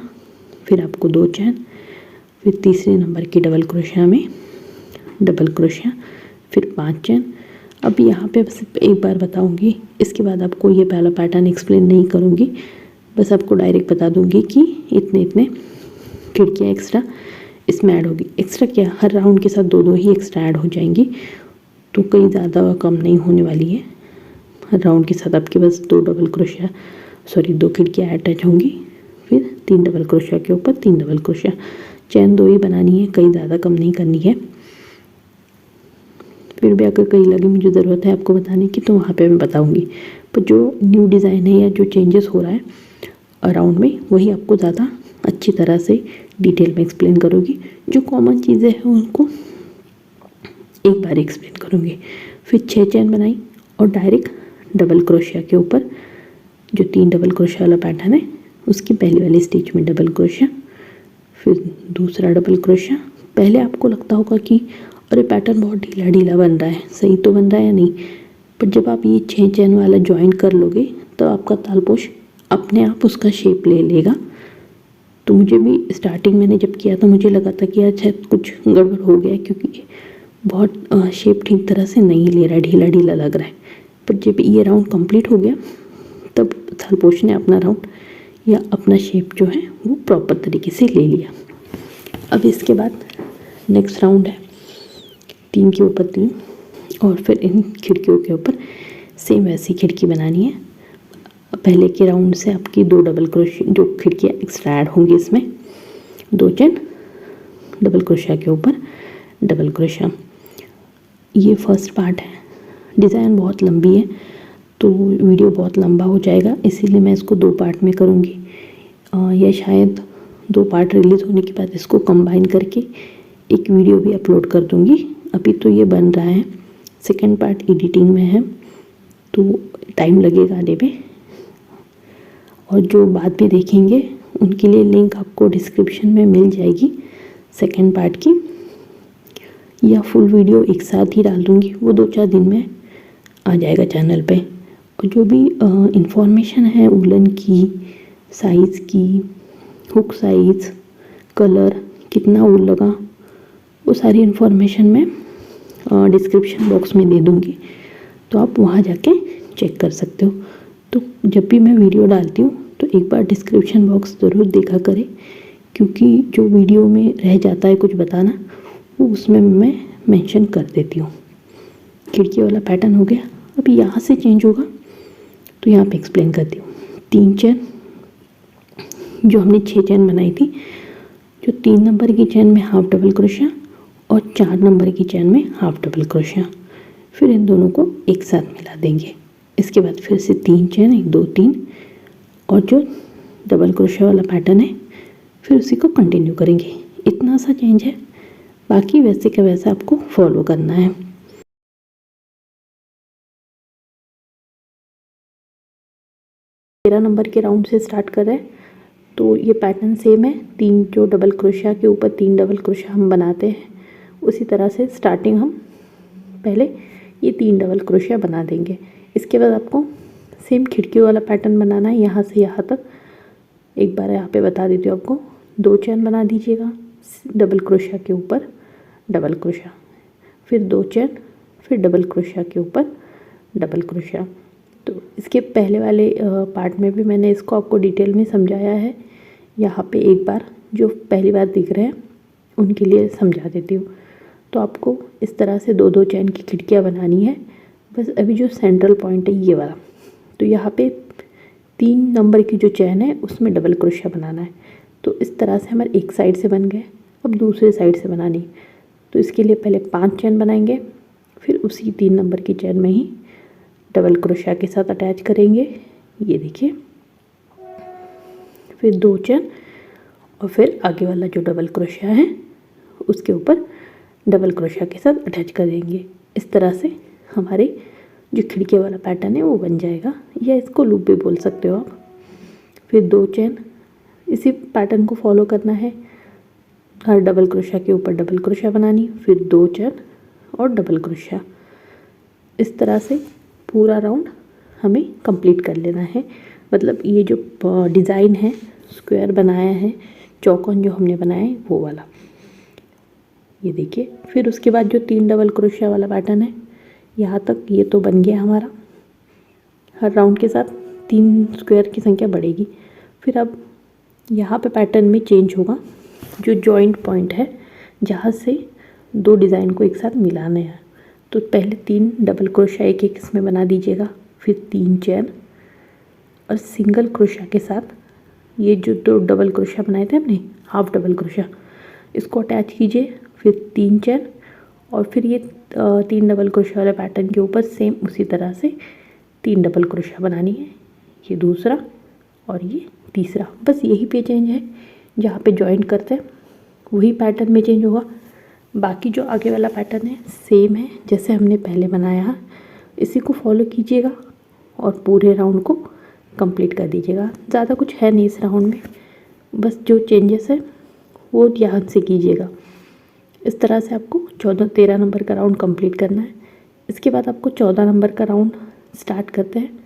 फिर आपको 2 चैन, फिर तीसरे नंबर की डबल क्रोशिया में डबल क्रोशिया, फिर 5 चैन। अब यहाँ पे बस एक बार बताऊँगी, इसके बाद आपको ये पहला पैटर्न एक्सप्लेन नहीं करूँगी, बस आपको डायरेक्ट बता दूँगी कि इतने इतने खिड़कियाँ एक्स्ट्रा इसमें ऐड होगी। एक्स्ट्रा क्या, हर राउंड के साथ 2-2 ही एक्स्ट्रा ऐड हो जाएंगी, तो कहीं ज़्यादा कम नहीं होने वाली है। हर राउंड के साथ आपके बस 2 खिड़कियाँ अटैच होंगी, फिर 3 डबल क्रोशिया के ऊपर 3 डबल क्रोशिया। चैन 2 ही बनानी है, कहीं ज़्यादा कम नहीं करनी है। फिर भी अगर कहीं लगे मुझे ज़रूरत है आपको बताने की तो वहाँ पे मैं बताऊँगी, पर जो न्यू डिज़ाइन है या जो चेंजेस हो रहा है अराउंड में वही आपको ज़्यादा अच्छी तरह से डिटेल में एक्सप्लेन करूँगी। जो कॉमन चीज़ें हैं उनको एक बार एक्सप्लेन करूँगी। फिर 6 चैन बनाई और डायरेक्ट डबल क्रोशिया के ऊपर जो 3 डबल क्रोशिया वाला पैटर्न है उसकी पहली वाली स्टिच में डबल क्रोशिया, फिर दूसरा डबल क्रोशिया। पहले आपको लगता होगा कि अरे पैटर्न बहुत ढीला ढीला बन रहा है, सही तो बन रहा है या नहीं, पर जब आप ये 6 चैन वाला ज्वाइन कर लोगे तो आपका तालपोश अपने आप उसका शेप ले लेगा। तो मुझे भी स्टार्टिंग मैंने जब किया था मुझे लगा था कि अच्छा कुछ गड़बड़ हो गया क्योंकि बहुत शेप ठीक तरह से नहीं ले रहा है, ढीला ढीला लग रहा है। पर जब ये राउंड कंप्लीट हो गया तब तालपोश ने अपना राउंड या अपना शेप जो है वो प्रॉपर तरीके से ले लिया। अब इसके बाद नेक्स्ट राउंड है 3 के ऊपर 3 और फिर इन खिड़कियों के ऊपर सेम वैसी खिड़की बनानी है। पहले के राउंड से आपकी 2 डबल क्रोशिया जो खिड़कियाँ एक्स्ट्रा ऐड होंगी इसमें, 2 चैन डबल क्रोशिया के ऊपर डबल क्रोशिया। ये फर्स्ट पार्ट है। डिज़ाइन बहुत लंबी है तो वीडियो बहुत लंबा हो जाएगा, इसीलिए मैं इसको 2 पार्ट में करूँगी। या शायद 2 पार्ट रिलीज़ होने के बाद इसको कंबाइन करके एक वीडियो भी अपलोड कर दूँगी। अभी तो ये बन रहा है, सेकंड पार्ट एडिटिंग में है तो टाइम लगेगा आने में। और जो बाद में देखेंगे उनके लिए लिंक आपको डिस्क्रिप्शन में मिल जाएगी सेकेंड पार्ट की, या फुल वीडियो एक साथ ही डाल दूँगी, वो 2-4 दिन में आ जाएगा चैनल पे। और जो भी इंफॉर्मेशन है वुलन की, साइज़ की, हुक साइज़, कलर, कितना वूल लगा, वो सारी इन्फॉर्मेशन मैं डिस्क्रिप्शन बॉक्स में दे दूँगी, तो आप वहाँ जाके चेक कर सकते हो। तो जब भी मैं वीडियो डालती हूँ तो एक बार डिस्क्रिप्शन बॉक्स ज़रूर देखा करें, क्योंकि जो वीडियो में रह जाता है कुछ बताना, वो उसमें मैं मेंशन कर देती हूँ। खिड़की वाला पैटर्न हो गया। अब यहाँ से चेंज होगा तो यहाँ पे एक्सप्लेन करती हूँ। 3 चेन, जो हमने 6 चेन बनाई थी, जो 3 नंबर की चेन में हाफ डबल क्रोशिया और 4 नंबर की चेन में हाफ डबल क्रोशिया, फिर इन दोनों को एक साथ मिला देंगे। इसके बाद फिर से 3 चेन, 1 2 3, और जो डबल क्रोशिया वाला पैटर्न है फिर उसी को कंटिन्यू करेंगे। इतना सा चेंज है, बाकी वैसे का वैसा आपको फॉलो करना है। तेरह नंबर के राउंड से स्टार्ट कर रहे हैं, तो ये पैटर्न सेम है। 3 जो डबल क्रोशिया के ऊपर 3 डबल क्रोशिया हम बनाते हैं, उसी तरह से स्टार्टिंग हम पहले ये 3 डबल क्रोशिया बना देंगे। इसके बाद आपको सेम खिड़की वाला पैटर्न बनाना है, यहाँ से यहाँ तक। एक बार यहाँ पे बता देती हूँ आपको, 2 चेन बना दीजिएगा डबल क्रोशिया के ऊपर डबल क्रोशिया, फिर 2 चेन, फिर डबल क्रोशिया के ऊपर डबल क्रोशिया। तो इसके पहले वाले पार्ट में भी मैंने इसको आपको डिटेल में समझाया है। यहाँ पे एक बार जो पहली बार दिख रहे हैं उनके लिए समझा देती हूँ। तो आपको इस तरह से 2-2 चेन की खिड़कियाँ बनानी है। बस अभी जो सेंट्रल पॉइंट है ये वाला, तो यहाँ पे 3 नंबर की जो चेन है उसमें डबल क्रोशिया बनाना है। तो इस तरह से हमारे एक साइड से बन गए, अब दूसरे साइड से बनानी। तो इसके लिए पहले 5 चेन बनाएंगे, फिर उसी 3 नंबर की चेन में ही डबल क्रोशिया के साथ अटैच करेंगे, ये देखिए। फिर 2 चेन, और फिर आगे वाला जो डबल क्रोशिया है उसके ऊपर डबल क्रोशिया के साथ अटैच कर देंगे। इस तरह से हमारे जो खिड़की वाला पैटर्न है वो बन जाएगा, या इसको लूप भी बोल सकते हो आप। फिर 2 चेन, इसी पैटर्न को फॉलो करना है, हर डबल क्रोशिया के ऊपर डबल क्रोशिया बनानी, फिर 2 चेन और डबल क्रोशिया। इस तरह से पूरा राउंड हमें कंप्लीट कर लेना है। मतलब ये जो डिज़ाइन है, स्क्वायर बनाया है, चौकोन जो हमने बनाया है वो वाला, ये देखिए। फिर उसके बाद जो 3 डबल क्रोशिया वाला पैटर्न है, यहाँ तक ये तो बन गया हमारा। हर राउंड के साथ 3 स्क्वायर की संख्या बढ़ेगी। फिर अब यहाँ पे पैटर्न में चेंज होगा, जो जॉइंट पॉइंट है जहाँ से 2 डिज़ाइन को एक साथ मिलाना है। तो पहले 3 डबल क्रोशिया एक इसमें बना दीजिएगा, फिर 3 चेन और सिंगल क्रोशिया के साथ ये जो 2 डबल क्रोशिया बनाए थे हमने, हाफ डबल क्रोशिया, इसको अटैच कीजिए। फिर 3 चेन, और फिर ये 3 डबल क्रोशिया वाले पैटर्न के ऊपर सेम उसी तरह से 3 डबल क्रोशिया बनानी है। ये दूसरा और ये तीसरा, बस यही पे चेंज है। जहाँ पे जॉइंट करते हैं वही पैटर्न में चेंज होगा। बाकी जो आगे वाला पैटर्न है सेम है जैसे हमने पहले बनाया है। इसी को फॉलो कीजिएगा और पूरे राउंड को कंप्लीट कर दीजिएगा। ज़्यादा कुछ है नहीं इस राउंड में, बस जो चेंजेस है वो ध्यान से कीजिएगा। इस तरह से आपको 13 नंबर का राउंड कंप्लीट करना है। इसके बाद आपको 14 नंबर का राउंड स्टार्ट करते हैं।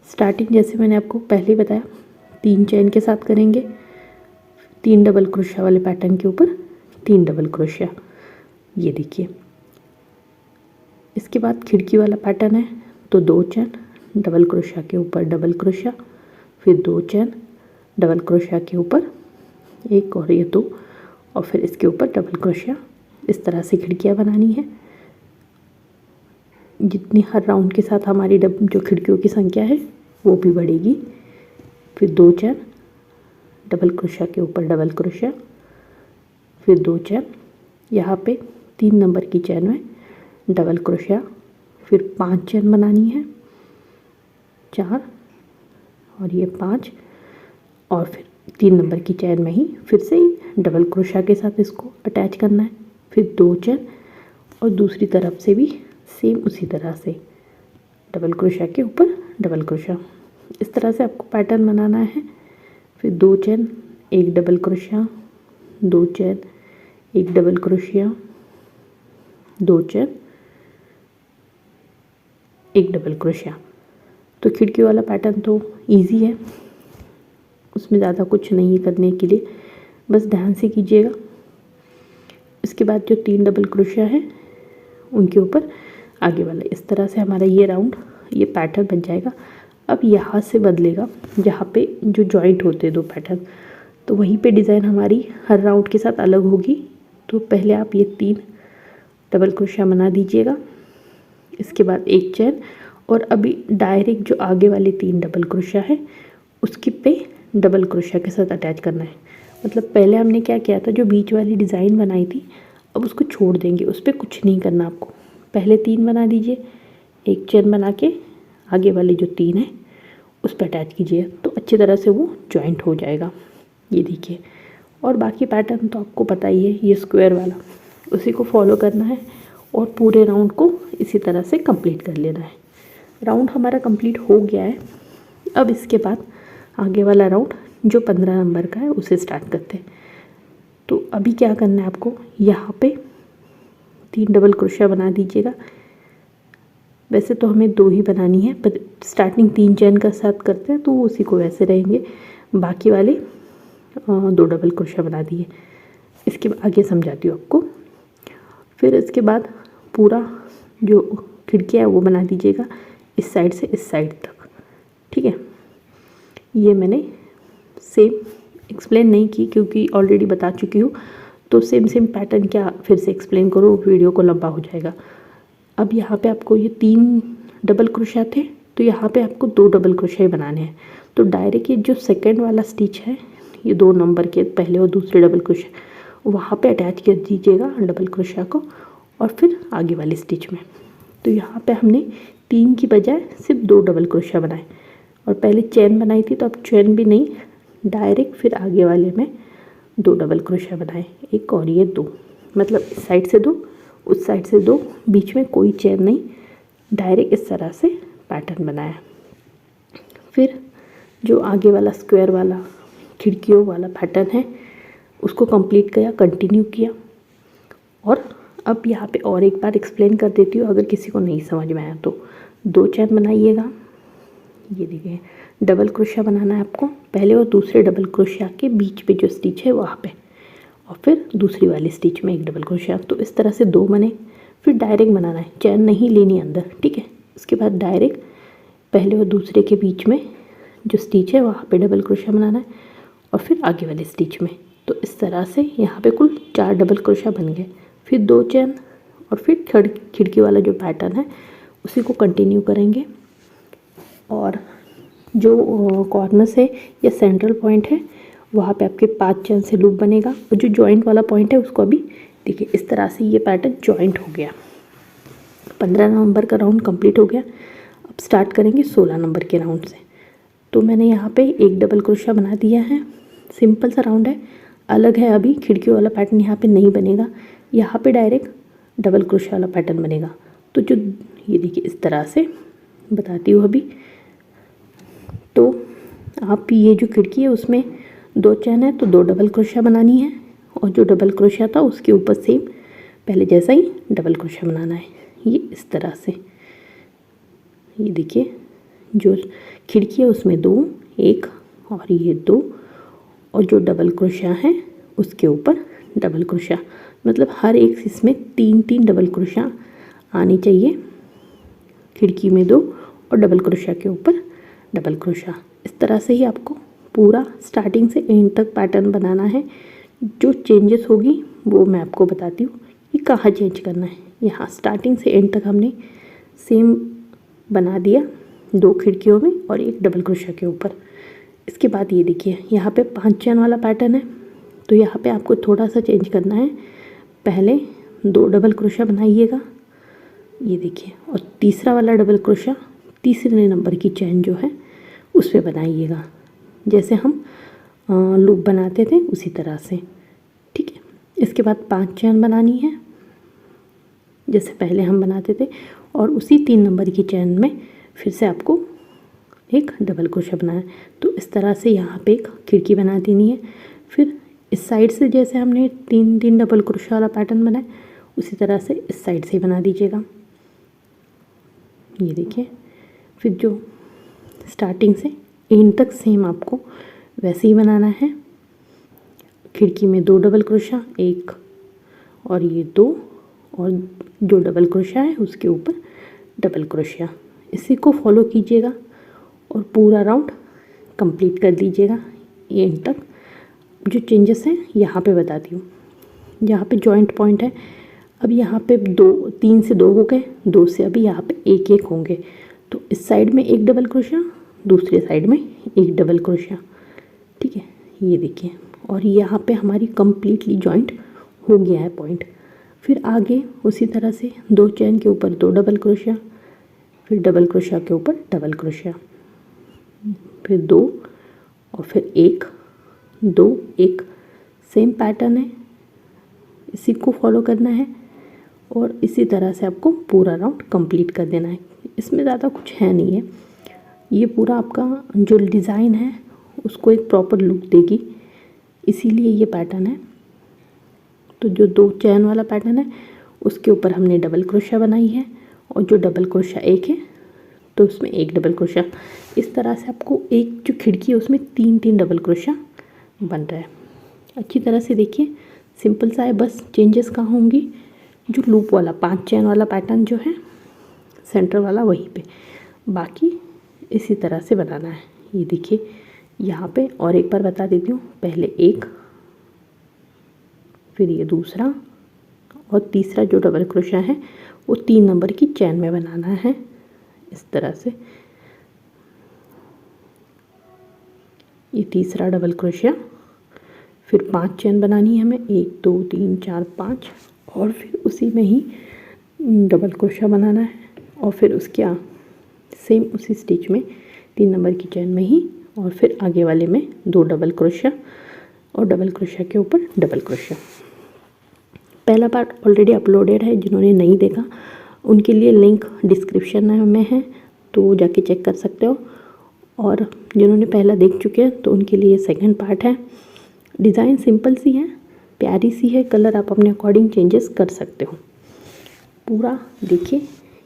स्टार्टिंग जैसे मैंने आपको पहले ही बताया, 3 चेन के साथ करेंगे, 3 डबल क्रोशिया वाले पैटर्न के ऊपर 3 डबल क्रोशिया, ये देखिए। इसके बाद खिड़की वाला पैटर्न है, तो 2 चेन डबल क्रोशिया के ऊपर डबल क्रोशिया, फिर 2 चेन डबल क्रोशिया के ऊपर एक और ये 2, और फिर इसके ऊपर डबल क्रोशिया। इस तरह से खिड़कियाँ बनानी है। जितनी हर राउंड के साथ हमारी जो खिड़कियों की संख्या है वो भी बढ़ेगी। फिर 2 चेन डबल क्रोशिया के ऊपर डबल क्रोशिया, फिर 2 चेन, यहाँ पे 3 नंबर की चेन में डबल क्रोशिया, फिर 5 चेन बनानी है, 4 और ये 5, और फिर 3 नंबर की चेन में ही फिर से डबल क्रोशिया के साथ इसको अटैच करना है। फिर 2 चेन, और दूसरी तरफ से भी सेम उसी तरह से डबल क्रोशिया के ऊपर डबल क्रोशिया। इस तरह से आपको पैटर्न बनाना है। फिर 2 चेन, एक डबल क्रोशिया, 2 चेन, एक डबल क्रोशिया, 2 चेन, एक डबल क्रोशिया। तो खिड़की वाला पैटर्न तो इजी है, उसमें ज़्यादा कुछ नहीं है करने के लिए, बस ध्यान से कीजिएगा। इसके बाद जो 3 डबल क्रोशिया है उनके ऊपर आगे वाला, इस तरह से हमारा ये राउंड, ये पैटर्न बन जाएगा। अब यहाँ से बदलेगा, जहाँ पे जो जॉइंट होते हैं 2 पैटर्न, तो वहीं पे डिज़ाइन हमारी हर राउंड के साथ अलग होगी। तो पहले आप ये 3 डबल क्रोशिया बना दीजिएगा, इसके बाद एक चेन, और अभी डायरेक्ट जो आगे वाले 3 डबल क्रोशिया है उसके पे डबल क्रोशिया के साथ अटैच करना है। मतलब पहले हमने क्या किया था, जो बीच वाली डिज़ाइन बनाई थी, अब उसको छोड़ देंगे, उस पर कुछ नहीं करना आपको। पहले 3 बना दीजिए, एक चेन बना के आगे वाले जो 3 है उस पर अटैच कीजिए, तो अच्छी तरह से वो जॉइंट हो जाएगा। ये देखिए, और बाकी पैटर्न तो आपको पता ही है, ये स्क्वायर वाला, उसी को फॉलो करना है और पूरे राउंड को इसी तरह से कंप्लीट कर लेना है। राउंड हमारा कंप्लीट हो गया है। अब इसके बाद आगे वाला राउंड जो 15 नंबर का है उसे स्टार्ट करते हैं। तो अभी क्या करना है आपको, यहाँ पे 3 डबल क्रोशिया बना दीजिएगा। वैसे तो हमें 2 ही बनानी है, पर स्टार्टिंग 3 चेन का साथ करते हैं तो वो उसी को वैसे रहेंगे, बाकी वाले 2 डबल क्रोशिया बना दिए। इसके आगे समझाती हूँ आपको। फिर इसके बाद पूरा जो खिड़कियाँ है वो बना दीजिएगा, इस साइड से इस साइड तक, ठीक है। ये मैंने सेम एक्सप्लेन नहीं की क्योंकि ऑलरेडी बता चुकी हूँ, तो सेम पैटर्न क्या फिर से एक्सप्लेन करो, वीडियो को लंबा हो जाएगा। अब यहाँ पे आपको ये 3 डबल क्रोशिया थे, तो यहाँ पे आपको 2 डबल क्रोशिया बनाने हैं। तो डायरेक्ट ये जो सेकंड वाला स्टिच है, ये 2 नंबर के पहले और दूसरे डबल क्रोशिया, वहाँ पे अटैच कर दीजिएगा डबल क्रोशिया को, और फिर आगे वाले स्टिच में। तो यहाँ पे हमने 3 की बजाय सिर्फ 2 डबल क्रोशिया बनाए, और पहले चेन बनाई थी तो अब चेन भी नहीं, डायरेक्ट फिर आगे वाले में 2 डबल क्रोशिया बनाए, एक और ये 2, मतलब इस साइड से 2, उस साइड से 2, बीच में कोई चेन नहीं, डायरेक्ट इस तरह से पैटर्न बनाया। फिर जो आगे वाला स्क्वायर वाला खिड़कियों वाला पैटर्न है उसको कंप्लीट किया, कंटिन्यू किया। और अब यहाँ पे और एक बार एक्सप्लेन कर देती हूँ, अगर किसी को नहीं समझ में आया तो। 2 चेन बनाइएगा, ये देखिए डबल क्रोशिया बनाना है आपको, पहले और दूसरे डबल क्रोशिया के बीच पे जो स्टिच है वहाँ पे, और फिर दूसरी वाली स्टिच में एक डबल क्रोशिया। तो इस तरह से 2 बने। फिर डायरेक्ट बनाना है, चेन नहीं लेनी अंदर, ठीक है। उसके बाद डायरेक्ट पहले और दूसरे के बीच में जो स्टिच है वहाँ पे डबल क्रोशिया बनाना है, और फिर आगे वाले स्टिच में। तो इस तरह से यहाँ पे कुल 4 डबल क्रोशिया बन गए। फिर 2 चेन, और फिर खिड़की वाला जो पैटर्न है उसी को कंटिन्यू करेंगे। और जो कॉर्नर्स है या सेंट्रल पॉइंट है वहाँ पे आपके 5 चेन से लूप बनेगा, और जो जॉइंट वाला पॉइंट है उसको अभी देखिए इस तरह से ये पैटर्न जॉइंट हो गया। 15 नंबर का राउंड कंप्लीट हो गया। अब स्टार्ट करेंगे 16 नंबर के राउंड से। तो मैंने यहाँ पे एक डबल क्रोशिया बना दिया है, सिंपल सा राउंड है, अलग है। अभी खिड़की वाला पैटर्न यहाँ पे नहीं बनेगा, यहाँ पे डायरेक्ट डबल क्रोशिया वाला पैटर्न बनेगा। तो जो ये देखिए इस तरह से बताती हूँ अभी। तो आप ये जो खिड़की है उसमें 2 चेन है तो 2 डबल क्रोशिया बनानी है, और जो डबल क्रोशिया था उसके ऊपर सेम पहले जैसा ही डबल क्रोशिया बनाना है, ये इस तरह से। ये देखिए जो खिड़की है उसमें 2, 1 और ये 2, और जो डबल क्रोशिया है उसके ऊपर डबल क्रोशिया, मतलब हर एक इसमें 3-3 डबल क्रोशिया आनी चाहिए। खिड़की में 2 और डबल क्रोशिया के ऊपर डबल क्रोशिया। इस तरह से ही आपको पूरा स्टार्टिंग से एंड तक पैटर्न बनाना है। जो चेंजेस होगी वो मैं आपको बताती हूँ कि कहाँ चेंज करना है। यहाँ स्टार्टिंग से एंड तक हमने सेम बना दिया, 2 खिड़कियों में और 1 डबल क्रोशिया के ऊपर। इसके बाद ये देखिए यहाँ पे 5 चेन वाला पैटर्न है, तो यहाँ पे आपको थोड़ा सा चेंज करना है। पहले 2 डबल क्रोशिया बनाइएगा, ये देखिए, और तीसरा वाला डबल क्रोशिया तीसरे नंबर की चेन जो है उस पर बनाइएगा, जैसे हम लूप बनाते थे उसी तरह से, ठीक है। इसके बाद 5 चेन बनानी है जैसे पहले हम बनाते थे, और उसी 3 नंबर की चेन में फिर से आपको एक डबल क्रोशा बनाना है। तो इस तरह से यहाँ पे एक खिड़की बना देनी है। फिर इस साइड से जैसे हमने 3 डबल क्रोशा वाला पैटर्न बनाया, उसी तरह से इस साइड से बना दीजिएगा। ये देखिए, फिर जो स्टार्टिंग से एंड तक सेम आपको वैसे ही बनाना है। खिड़की में 2 डबल क्रोशा, एक और ये 2, और जो डबल क्रोशा है उसके ऊपर डबल क्रोशा। इसी को फॉलो कीजिएगा और पूरा राउंड कंप्लीट कर दीजिएगा एंड तक। जो चेंजेस हैं यहाँ पे बताती हूँ। यहाँ पे जॉइंट पॉइंट है, अब यहाँ पे 3 से 2 हो गए, 2 से अभी यहाँ पे 1 होंगे। तो इस साइड में 1 डबल क्रोशा, दूसरे साइड में 1 डबल क्रोशा। ठीक है, ये देखिए, और यहाँ पे हमारी कंप्लीटली जॉइंट हो गया है पॉइंट। फिर आगे उसी तरह से 2 चेन के ऊपर 2 डबल क्रोशा, फिर डबल क्रोशा के ऊपर डबल क्रोशा, फिर 2 और फिर 1 2 1। सेम पैटर्न है, इसी को फॉलो करना है और इसी तरह से आपको पूरा राउंड कंप्लीट कर देना है। इसमें ज़्यादा कुछ है नहीं है, ये पूरा आपका जो डिज़ाइन है उसको एक प्रॉपर लुक देगी, इसीलिए ये पैटर्न है। तो जो 2 चैन वाला पैटर्न है उसके ऊपर हमने डबल क्रोशा बनाई है, और जो डबल क्रोशा 1 है तो उसमें 1 डबल क्रोशा। इस तरह से आपको एक जो खिड़की है उसमें 3 डबल क्रोशा बन रहा है। अच्छी तरह से देखिए, सिंपल सा है, बस चेंजेस कहाँ होंगी, जो लूप वाला 5 चैन वाला पैटर्न जो है सेंटर वाला वहीं पे, बाकी इसी तरह से बनाना है। ये देखिए यहाँ पे, और एक बार बता देती हूँ, पहले 1, फिर ये दूसरा, और तीसरा जो डबल क्रोशा है वो 3 नंबर की चैन में बनाना है। इस तरह से ये तीसरा डबल क्रोशा, फिर 5 चैन बनानी है हमें, 1 2 3 4 5, और फिर उसी में ही डबल क्रोशा बनाना है, और फिर उसके सेम उसी स्टिच में 3 नंबर की चैन में ही, और फिर आगे वाले में 2 डबल क्रोशा, और डबल क्रोशा के ऊपर डबल क्रोशा। पहला पार्ट ऑलरेडी अपलोडेड है, जिन्होंने नहीं देखा उनके लिए लिंक डिस्क्रिप्शन में है, तो जाके चेक कर सकते हो, और जिन्होंने पहला देख चुके हैं तो उनके लिए सेकंड पार्ट है। डिज़ाइन सिंपल सी है, प्यारी सी है, कलर आप अपने अकॉर्डिंग चेंजेस कर सकते हो। पूरा देखिए,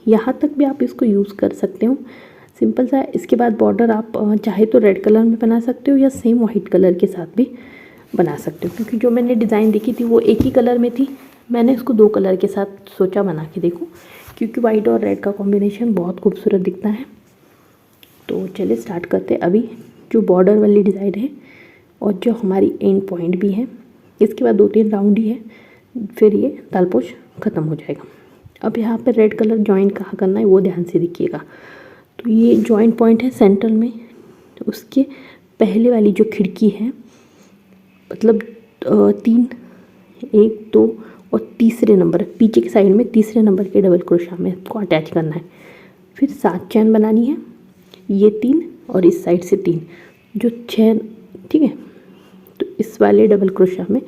यहाँ तक भी आप इसको यूज़ कर सकते हो, सिंपल सा है। इसके बाद बॉर्डर आप चाहे तो रेड कलर में बना सकते हो या सेम वाइट कलर के साथ भी बना सकते हो, क्योंकि जो मैंने डिज़ाइन देखी थी वो एक ही कलर में थी, मैंने इसको 2 कलर के साथ सोचा बना के देखूं, क्योंकि वाइट और रेड का कॉम्बिनेशन बहुत खूबसूरत दिखता है। तो चलिए स्टार्ट करते हैं। अभी जो बॉर्डर वाली डिज़ाइन है और जो हमारी एंड पॉइंट भी है, इसके बाद 2-3 राउंड ही है, फिर ये तालपोश ख़त्म हो जाएगा। अब यहाँ पर रेड कलर जॉइंट कहाँ करना है वो ध्यान से देखिएगा। तो ये जॉइंट पॉइंट है सेंटर में, तो उसके पहले वाली जो खिड़की है, मतलब 3 1 2 और तीसरे नंबर पीछे की साइड में तीसरे नंबर के डबल क्रोशा में इसको अटैच करना है। फिर 7 चैन बनानी है, ये 3 और इस साइड से 3, जो 6, ठीक है। तो इस वाले डबल क्रोशा में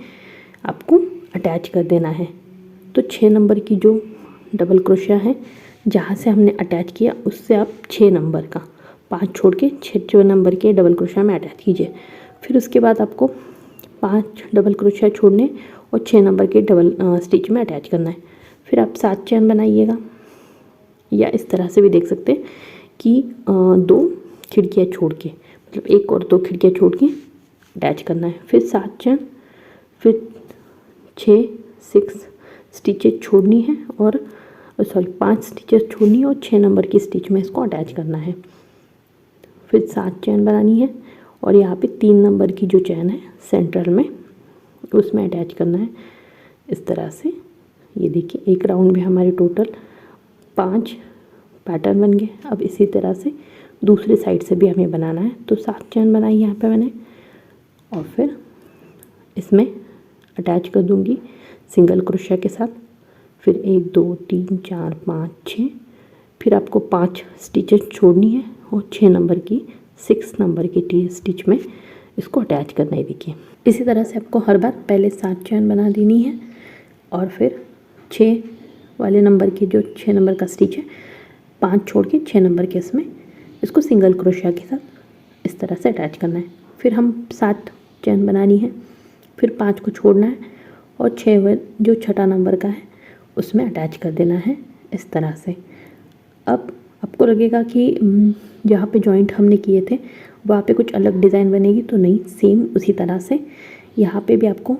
आपको अटैच कर देना है। तो 6 नंबर की जो डबल क्रोशा है जहाँ से हमने अटैच किया उससे आप 6 नंबर का 5 छोड़ के 6 नंबर के डबल क्रोशा में अटैच कीजिए। फिर उसके बाद आपको 5 डबल क्रोशा छोड़ने और 6 नंबर के डबल स्टिच में अटैच करना है। फिर आप 7 चैन बनाइएगा, या इस तरह से भी देख सकते हैं कि 2 खिड़कियाँ छोड़ के, मतलब 1 और 2 खिड़कियाँ छोड़ के अटैच करना है। फिर 7 चैन, फिर 6 स्टिचेज छोड़नी है, और 5 स्टिचेस छोड़नी है और 6 नंबर की स्टिच में इसको अटैच करना है। फिर 7 चैन बनानी है, और यहाँ पे 3 नंबर की जो चैन है सेंट्रल में उसमें अटैच करना है। इस तरह से ये देखिए, एक राउंड में हमारे टोटल 5 पैटर्न बन गए। अब इसी तरह से दूसरे साइड से भी हमें बनाना है। तो 7 चैन बनाई यहाँ पे मैंने, और फिर इसमें अटैच कर दूँगी सिंगल क्रोशिया के साथ। फिर 1 2 3 4 5 6, फिर आपको 5 स्टिचेस छोड़नी है और 6 नंबर की 6 नंबर की स्टिच में इसको अटैच करना है। देखिए इसी तरह से आपको हर बार पहले 7 चैन बना देनी है, और फिर 6 वाले नंबर की जो 6 नंबर का स्टिच है 5 छोड़ के 6 नंबर के इसमें इसको सिंगल क्रोशिया के साथ इस तरह से अटैच करना है। फिर हम 7 चेन बनानी है, फिर 5 को छोड़ना है और 6 जो छठा नंबर का है उसमें अटैच कर देना है इस तरह से। अब आपको लगेगा कि जहाँ पे जॉइंट हमने किए थे वहाँ पे कुछ अलग डिज़ाइन बनेगी, तो नहीं, सेम उसी तरह से यहाँ पे भी आपको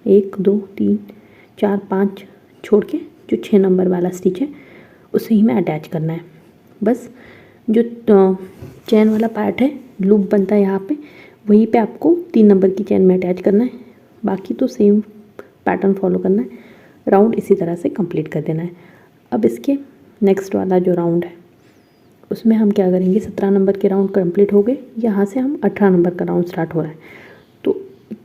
1 2 3 4 5 छोड़ के जो 6 नंबर वाला स्टिच है उसे ही में अटैच करना है। बस जो चैन वाला पार्ट है, लूप बनता है यहाँ पे, वहीं पे आपको 3 नंबर की चैन में अटैच करना है। बाकी तो सेम पैटर्न फॉलो करना है, राउंड इसी तरह से कंप्लीट कर देना है। अब इसके नेक्स्ट वाला जो राउंड है उसमें हम क्या करेंगे, 17 नंबर के राउंड कंप्लीट हो गए, यहाँ से हम 18 नंबर का राउंड स्टार्ट हो रहा है। तो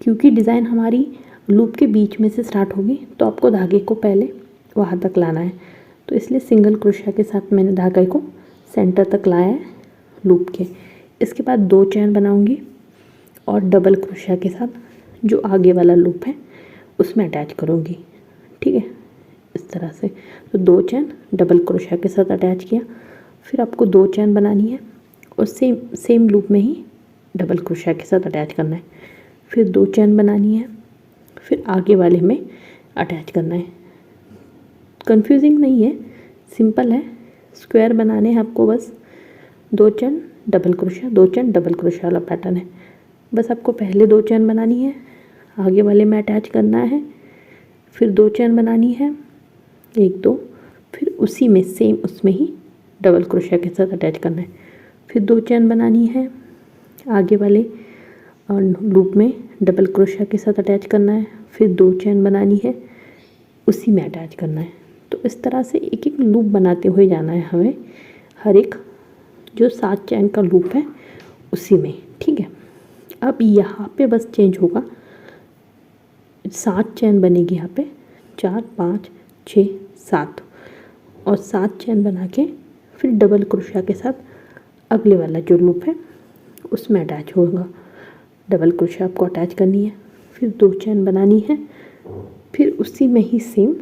क्योंकि डिज़ाइन हमारी लूप के बीच में से स्टार्ट होगी तो आपको धागे को पहले वहाँ तक लाना है, तो इसलिए सिंगल क्रोशिया के साथ मैंने धागे को सेंटर तक लाया है लूप के। इसके बाद 2 चैन बनाऊंगी और डबल क्रोशिया के साथ जो आगे वाला लूप है उसमें अटैच करूँगी। ठीक है, इस तरह से। तो 2 चैन डबल क्रोशिया के साथ अटैच किया, फिर आपको 2 चैन बनानी है और सेम लूप में ही डबल क्रोशिया के साथ अटैच करना है। फिर 2 चैन बनानी है, फिर आगे वाले में अटैच करना है। कंफ्यूजिंग नहीं है, सिंपल है। स्क्वायर बनाने हैं आपको, बस 2 चैन डबल क्रोशिया 2 चैन डबल क्रोशिया वाला पैटर्न है। बस आपको पहले 2 चैन बनानी है, आगे वाले में अटैच करना है, फिर 2 चैन बनानी है 1 2, फिर उसी में सेम उसमें ही डबल क्रोशिया के साथ अटैच करना है। फिर 2 चैन बनानी है, आगे वाले लूप में डबल क्रोशिया के साथ अटैच करना है, फिर 2 चैन बनानी है, उसी में अटैच करना है। तो इस तरह से एक एक लूप बनाते हुए जाना है हमें, हर एक जो 7 चैन का लूप है उसी में। ठीक है, अब यहाँ पे बस चेंज होगा, 7 चैन बनेगी यहाँ पे, 4 5 6 7, और 7 चैन बना के फिर डबल क्रोशिया के साथ अगले वाला जो लूप है उसमें अटैच होगा। डबल क्रोशिया आपको अटैच करनी है, फिर 2 चैन बनानी है, फिर उसी में ही सेम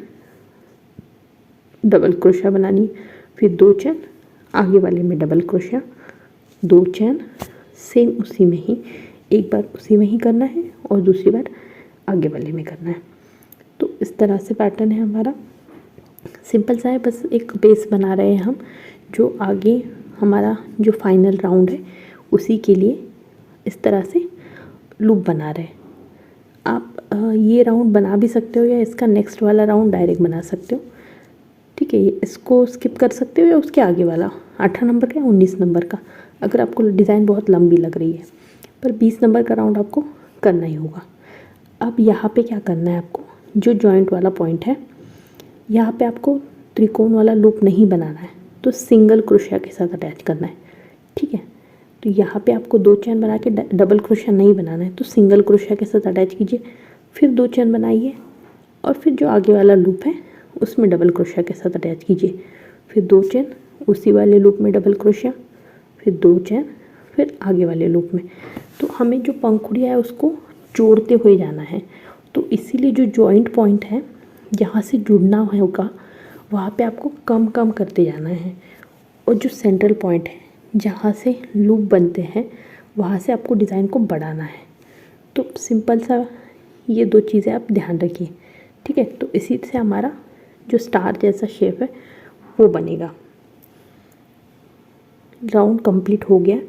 डबल क्रोशिया बनानी, फिर 2 चैन आगे वाले में डबल क्रोशिया, 2 चैन सेम उसी में ही, एक बार उसी में ही करना है और दूसरी बार आगे वाले में करना है। तो इस तरह से पैटर्न है हमारा, सिंपल सा है। बस एक बेस बना रहे हैं हम, जो आगे हमारा जो फाइनल राउंड है उसी के लिए इस तरह से लूप बना रहे हैं। आप ये राउंड बना भी सकते हो या इसका नेक्स्ट वाला राउंड डायरेक्ट बना सकते हो। ठीक है, इसको स्किप कर सकते हो या उसके आगे वाला 18 नंबर का या 19 नंबर का, अगर आपको डिज़ाइन बहुत लंबी लग रही है, पर 20 नंबर का राउंड आपको करना ही होगा। अब यहाँ पे क्या करना है आपको, जो जॉइंट वाला पॉइंट है यहाँ पे आपको त्रिकोण वाला लूप नहीं बनाना है, तो सिंगल क्रोशिया के साथ अटैच करना है। ठीक है, तो यहाँ पे आपको 2 चैन बना के डबल क्रोशिया नहीं बनाना है, तो सिंगल क्रोशिया के साथ अटैच कीजिए, फिर 2 चैन बनाइए और फिर जो आगे वाला लूप है उसमें डबल क्रोशिया के साथ अटैच कीजिए, फिर 2 चैन उसी वाले लूप में डबल क्रोशिया, फिर 2 चैन, फिर आगे वाले लूप में। तो हमें जो पंखुड़िया है उसको जोड़ते हुए जाना है, तो इसीलिए जो जॉइंट पॉइंट है जहाँ से जुड़ना होगा वहाँ पे आपको कम कम करते जाना है, और जो सेंट्रल पॉइंट है जहाँ से लूप बनते हैं वहाँ से आपको डिज़ाइन को बढ़ाना है। तो सिंपल सा ये 2 चीज़ें आप ध्यान रखिए। ठीक है, तो इसी से हमारा जो स्टार जैसा शेप है वो बनेगा। राउंड कंप्लीट हो गया।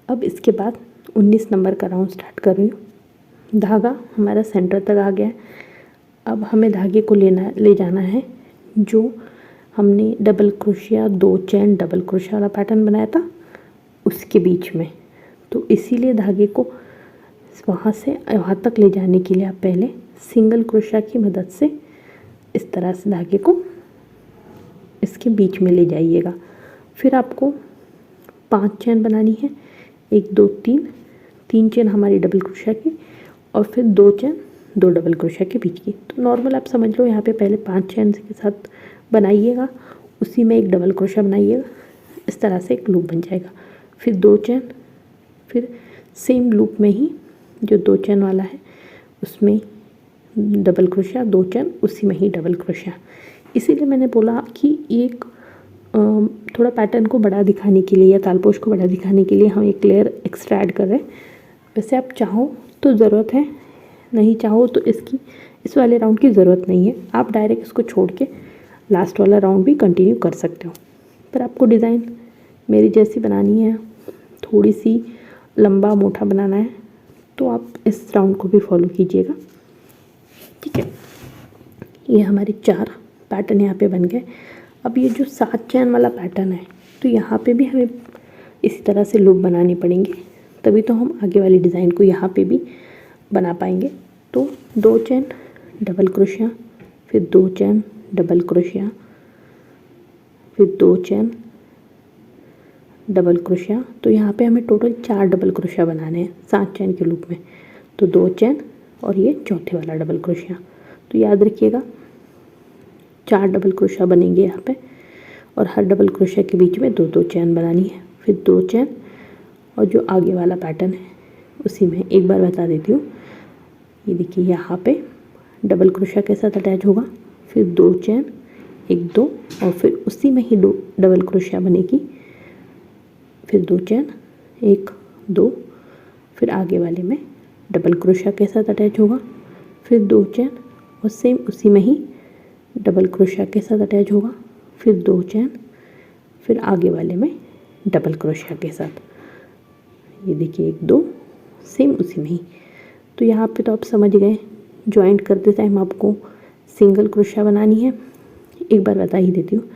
अब इसके बाद 19 नंबर का राउंड स्टार्ट कर रही हूँ। धागा हमारा सेंटर तक आ गया है। अब हमें धागे को ले जाना है जो हमने डबल क्रोशिया 2 चैन डबल क्रोशिया वाला पैटर्न बनाया था उसके बीच में। तो इसीलिए धागे को वहाँ से वहाँ तक ले जाने के लिए आप पहले सिंगल क्रोशिया की मदद से इस तरह से धागे को इसके बीच में ले जाइएगा। फिर आपको 5 चैन बनानी है, 1 2 3 चैन हमारी डबल क्रोशिया की, और फिर 2 चैन 2 डबल क्रोशिया के बीच की। तो नॉर्मल आप समझ लो, यहाँ पे पहले 5 चैन के साथ बनाइएगा, उसी में एक डबल क्रोशिया बनाइएगा, इस तरह से एक लूप बन जाएगा। फिर 2 चैन, फिर सेम लूप में ही जो 2 चैन वाला है उसमें डबल क्रोशिया, 2 चैन उसी में ही डबल क्रोशिया। इसीलिए मैंने बोला कि एक थोड़ा पैटर्न को बड़ा दिखाने के लिए या तालपोश को बड़ा दिखाने के लिए हम एक लेयर एक्स्ट्रा ऐड कर रहे हैं। वैसे आप चाहो तो ज़रूरत है, नहीं चाहो तो इस वाले राउंड की ज़रूरत नहीं है। आप डायरेक्ट इसको छोड़ के लास्ट वाला राउंड भी कंटिन्यू कर सकते हो। पर आपको डिज़ाइन मेरी जैसी बनानी है, थोड़ी सी लंबा मोटा बनाना है, तो आप इस राउंड को भी फॉलो कीजिएगा। ठीक है, ये हमारे 4 पैटर्न यहाँ पे बन गए। अब ये जो 7 चैन वाला पैटर्न है, तो यहाँ पे भी हमें इसी तरह से लूप बनानी पड़ेंगे, तभी तो हम आगे वाली डिज़ाइन को यहाँ पे भी बना पाएंगे। तो 2 चैन डबल क्रोशिया, फिर 2 चैन डबल क्रोशिया, फिर 2 चैन डबल क्रोशिया। तो यहाँ पे हमें टोटल 4 डबल क्रोशिया बनाने हैं 7 चैन के लूप में। तो 2 चैन और ये चौथे वाला डबल क्रोशिया। तो याद रखिएगा 4 डबल क्रोशिया बनेंगे यहाँ पे, और हर डबल क्रोशिया के बीच में 2-2 चैन बनानी है, फिर 2 चैन, और जो आगे वाला पैटर्न है उसी में एक बार बता देती हूँ। ये देखिए यहाँ पे डबल क्रोशिया के साथ अटैच होगा, फिर 2 चैन 1-2, और फिर उसी में ही 2 डबल क्रोशिया बनेगी, फिर 2 चैन 1-2, फिर आगे वाले में डबल क्रोशिया के साथ अटैच होगा, फिर 2 चैन, और सेम उसी में ही डबल क्रोशिया के साथ अटैच होगा, फिर 2 चैन, फिर आगे वाले में डबल क्रोशिया के साथ। ये देखिए 1-2, सेम उसी में ही। तो यहाँ पे तो आप समझ गए, जॉइंट करते टाइम आपको सिंगल क्रोशिया बनानी है। एक बार बता ही देती हूँ।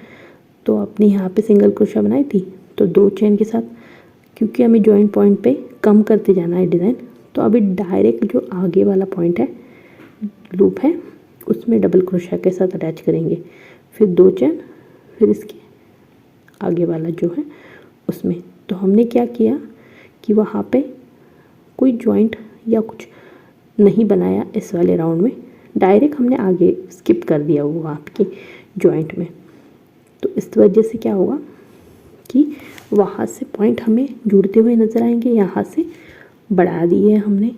तो आपने यहाँ पे सिंगल क्रोशिया बनाई थी, तो 2 चैन के साथ, क्योंकि हमें जॉइंट पॉइंट पे कम करते जाना है डिज़ाइन, तो अभी डायरेक्ट जो आगे वाला पॉइंट है, लूप है, उसमें डबल क्रोशिया के साथ अटैच करेंगे, फिर 2 चैन, फिर इसके आगे वाला जो है उसमें। तो हमने क्या किया कि वहाँ पे कोई जॉइंट या कुछ नहीं बनाया इस वाले राउंड में, डायरेक्ट हमने आगे स्किप कर दिया वो आपकी जॉइंट में। तो इस वजह से क्या होगा कि वहाँ से पॉइंट हमें जुड़ते हुए नज़र आएंगे, यहाँ से बढ़ा दिए हमने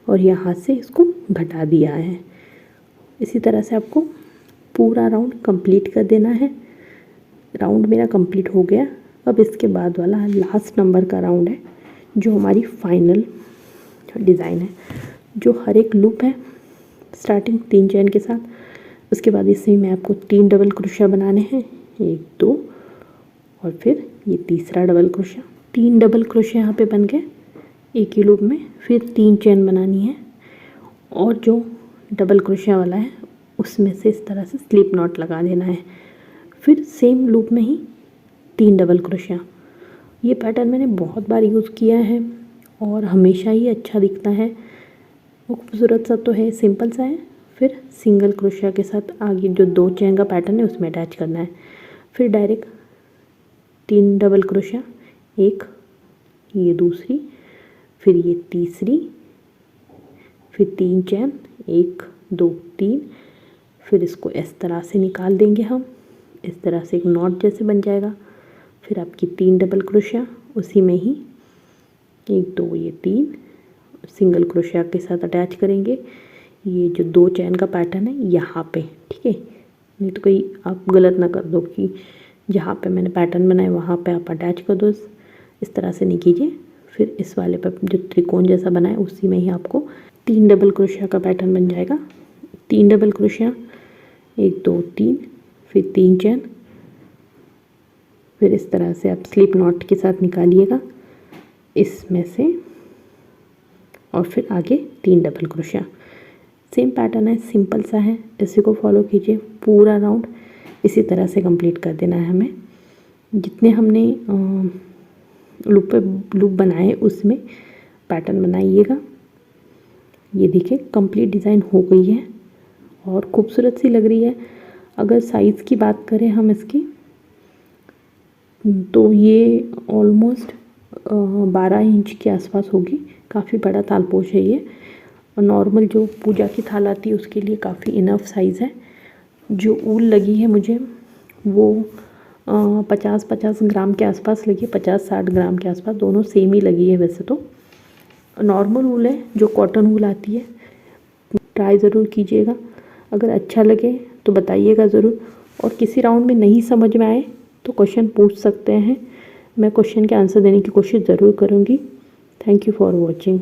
और यहाँ से इसको घटा दिया है। इसी तरह से आपको पूरा राउंड कंप्लीट कर देना है। राउंड मेरा कंप्लीट हो गया। अब इसके बाद वाला लास्ट नंबर का राउंड है, जो हमारी फाइनल डिज़ाइन है, जो हर एक लूप है स्टार्टिंग 3 चैन के साथ। उसके बाद इसमें मैं आपको 3 डबल क्रोशिया बनाने हैं, 1-2, और फिर ये तीसरा डबल क्रोशिया। 3 डबल क्रोशिया यहाँ पे बन गए एक ही लूप में। फिर 3 चैन बनानी है, और जो डबल क्रोशिया वाला है उसमें से इस तरह से स्लिप नॉट लगा देना है। फिर सेम लूप में ही 3 डबल क्रोशिया। ये पैटर्न मैंने बहुत बार यूज़ किया है और हमेशा ही अच्छा दिखता है। वो खूबसूरत सा तो है, सिंपल सा है। फिर सिंगल क्रोशिया के साथ आगे जो 2 चैन का पैटर्न है उसमें अटैच करना है। फिर डायरेक्ट 3 डबल क्रोशिया, एक ये दूसरी, फिर ये तीसरी, फिर 3 चैन, 1-2 3, फिर इसको इस तरह से निकाल देंगे हम, इस तरह से एक नॉट जैसे बन जाएगा। फिर आपकी 3 डबल क्रोशिया, उसी में ही 1-2 ये 3 सिंगल क्रोशिया के साथ अटैच करेंगे। ये जो 2 चैन का पैटर्न है यहाँ पे, ठीक है, नहीं तो कहीं आप गलत ना कर दो कि जहाँ पे मैंने पैटर्न बनाया वहाँ पे आप अटैच कर दो। इस तरह से नहीं कीजिए। फिर इस वाले पर जो त्रिकोण जैसा बनाए उसी में ही आपको 3 डबल क्रोशिया का पैटर्न बन जाएगा। 3 डबल क्रोशिया, 1-2 3, फिर 3 चैन, फिर इस तरह से आप स्लिप नॉट के साथ निकालिएगा इसमें से, और फिर आगे 3 डबल क्रोशिया। सेम पैटर्न है, सिंपल सा है, इसी को फॉलो कीजिए। पूरा राउंड इसी तरह से कंप्लीट कर देना है हमें। जितने हमने लूप बनाए उसमें पैटर्न बनाइएगा। ये देखिए कंप्लीट डिज़ाइन हो गई है और खूबसूरत सी लग रही है। अगर साइज़ की बात करें हम इसकी, तो ये ऑलमोस्ट 12 इंच के आसपास होगी। काफ़ी बड़ा तालपोश है ये, और नॉर्मल जो पूजा की थाल आती है उसके लिए काफ़ी इनफ साइज़ है। जो ऊल लगी है मुझे वो 50-50 ग्राम के आसपास लगी है, 50-60 ग्राम के आसपास, दोनों सेम ही लगी है। वैसे तो नॉर्मल ऊल है, जो कॉटन ऊल आती है। ट्राई ज़रूर कीजिएगा, अगर अच्छा लगे तो बताइएगा ज़रूर। और किसी राउंड में नहीं समझ में आए तो क्वेश्चन पूछ सकते हैं। मैं क्वेश्चन के आंसर देने की कोशिश ज़रूर करूँगी। Thank you for watching.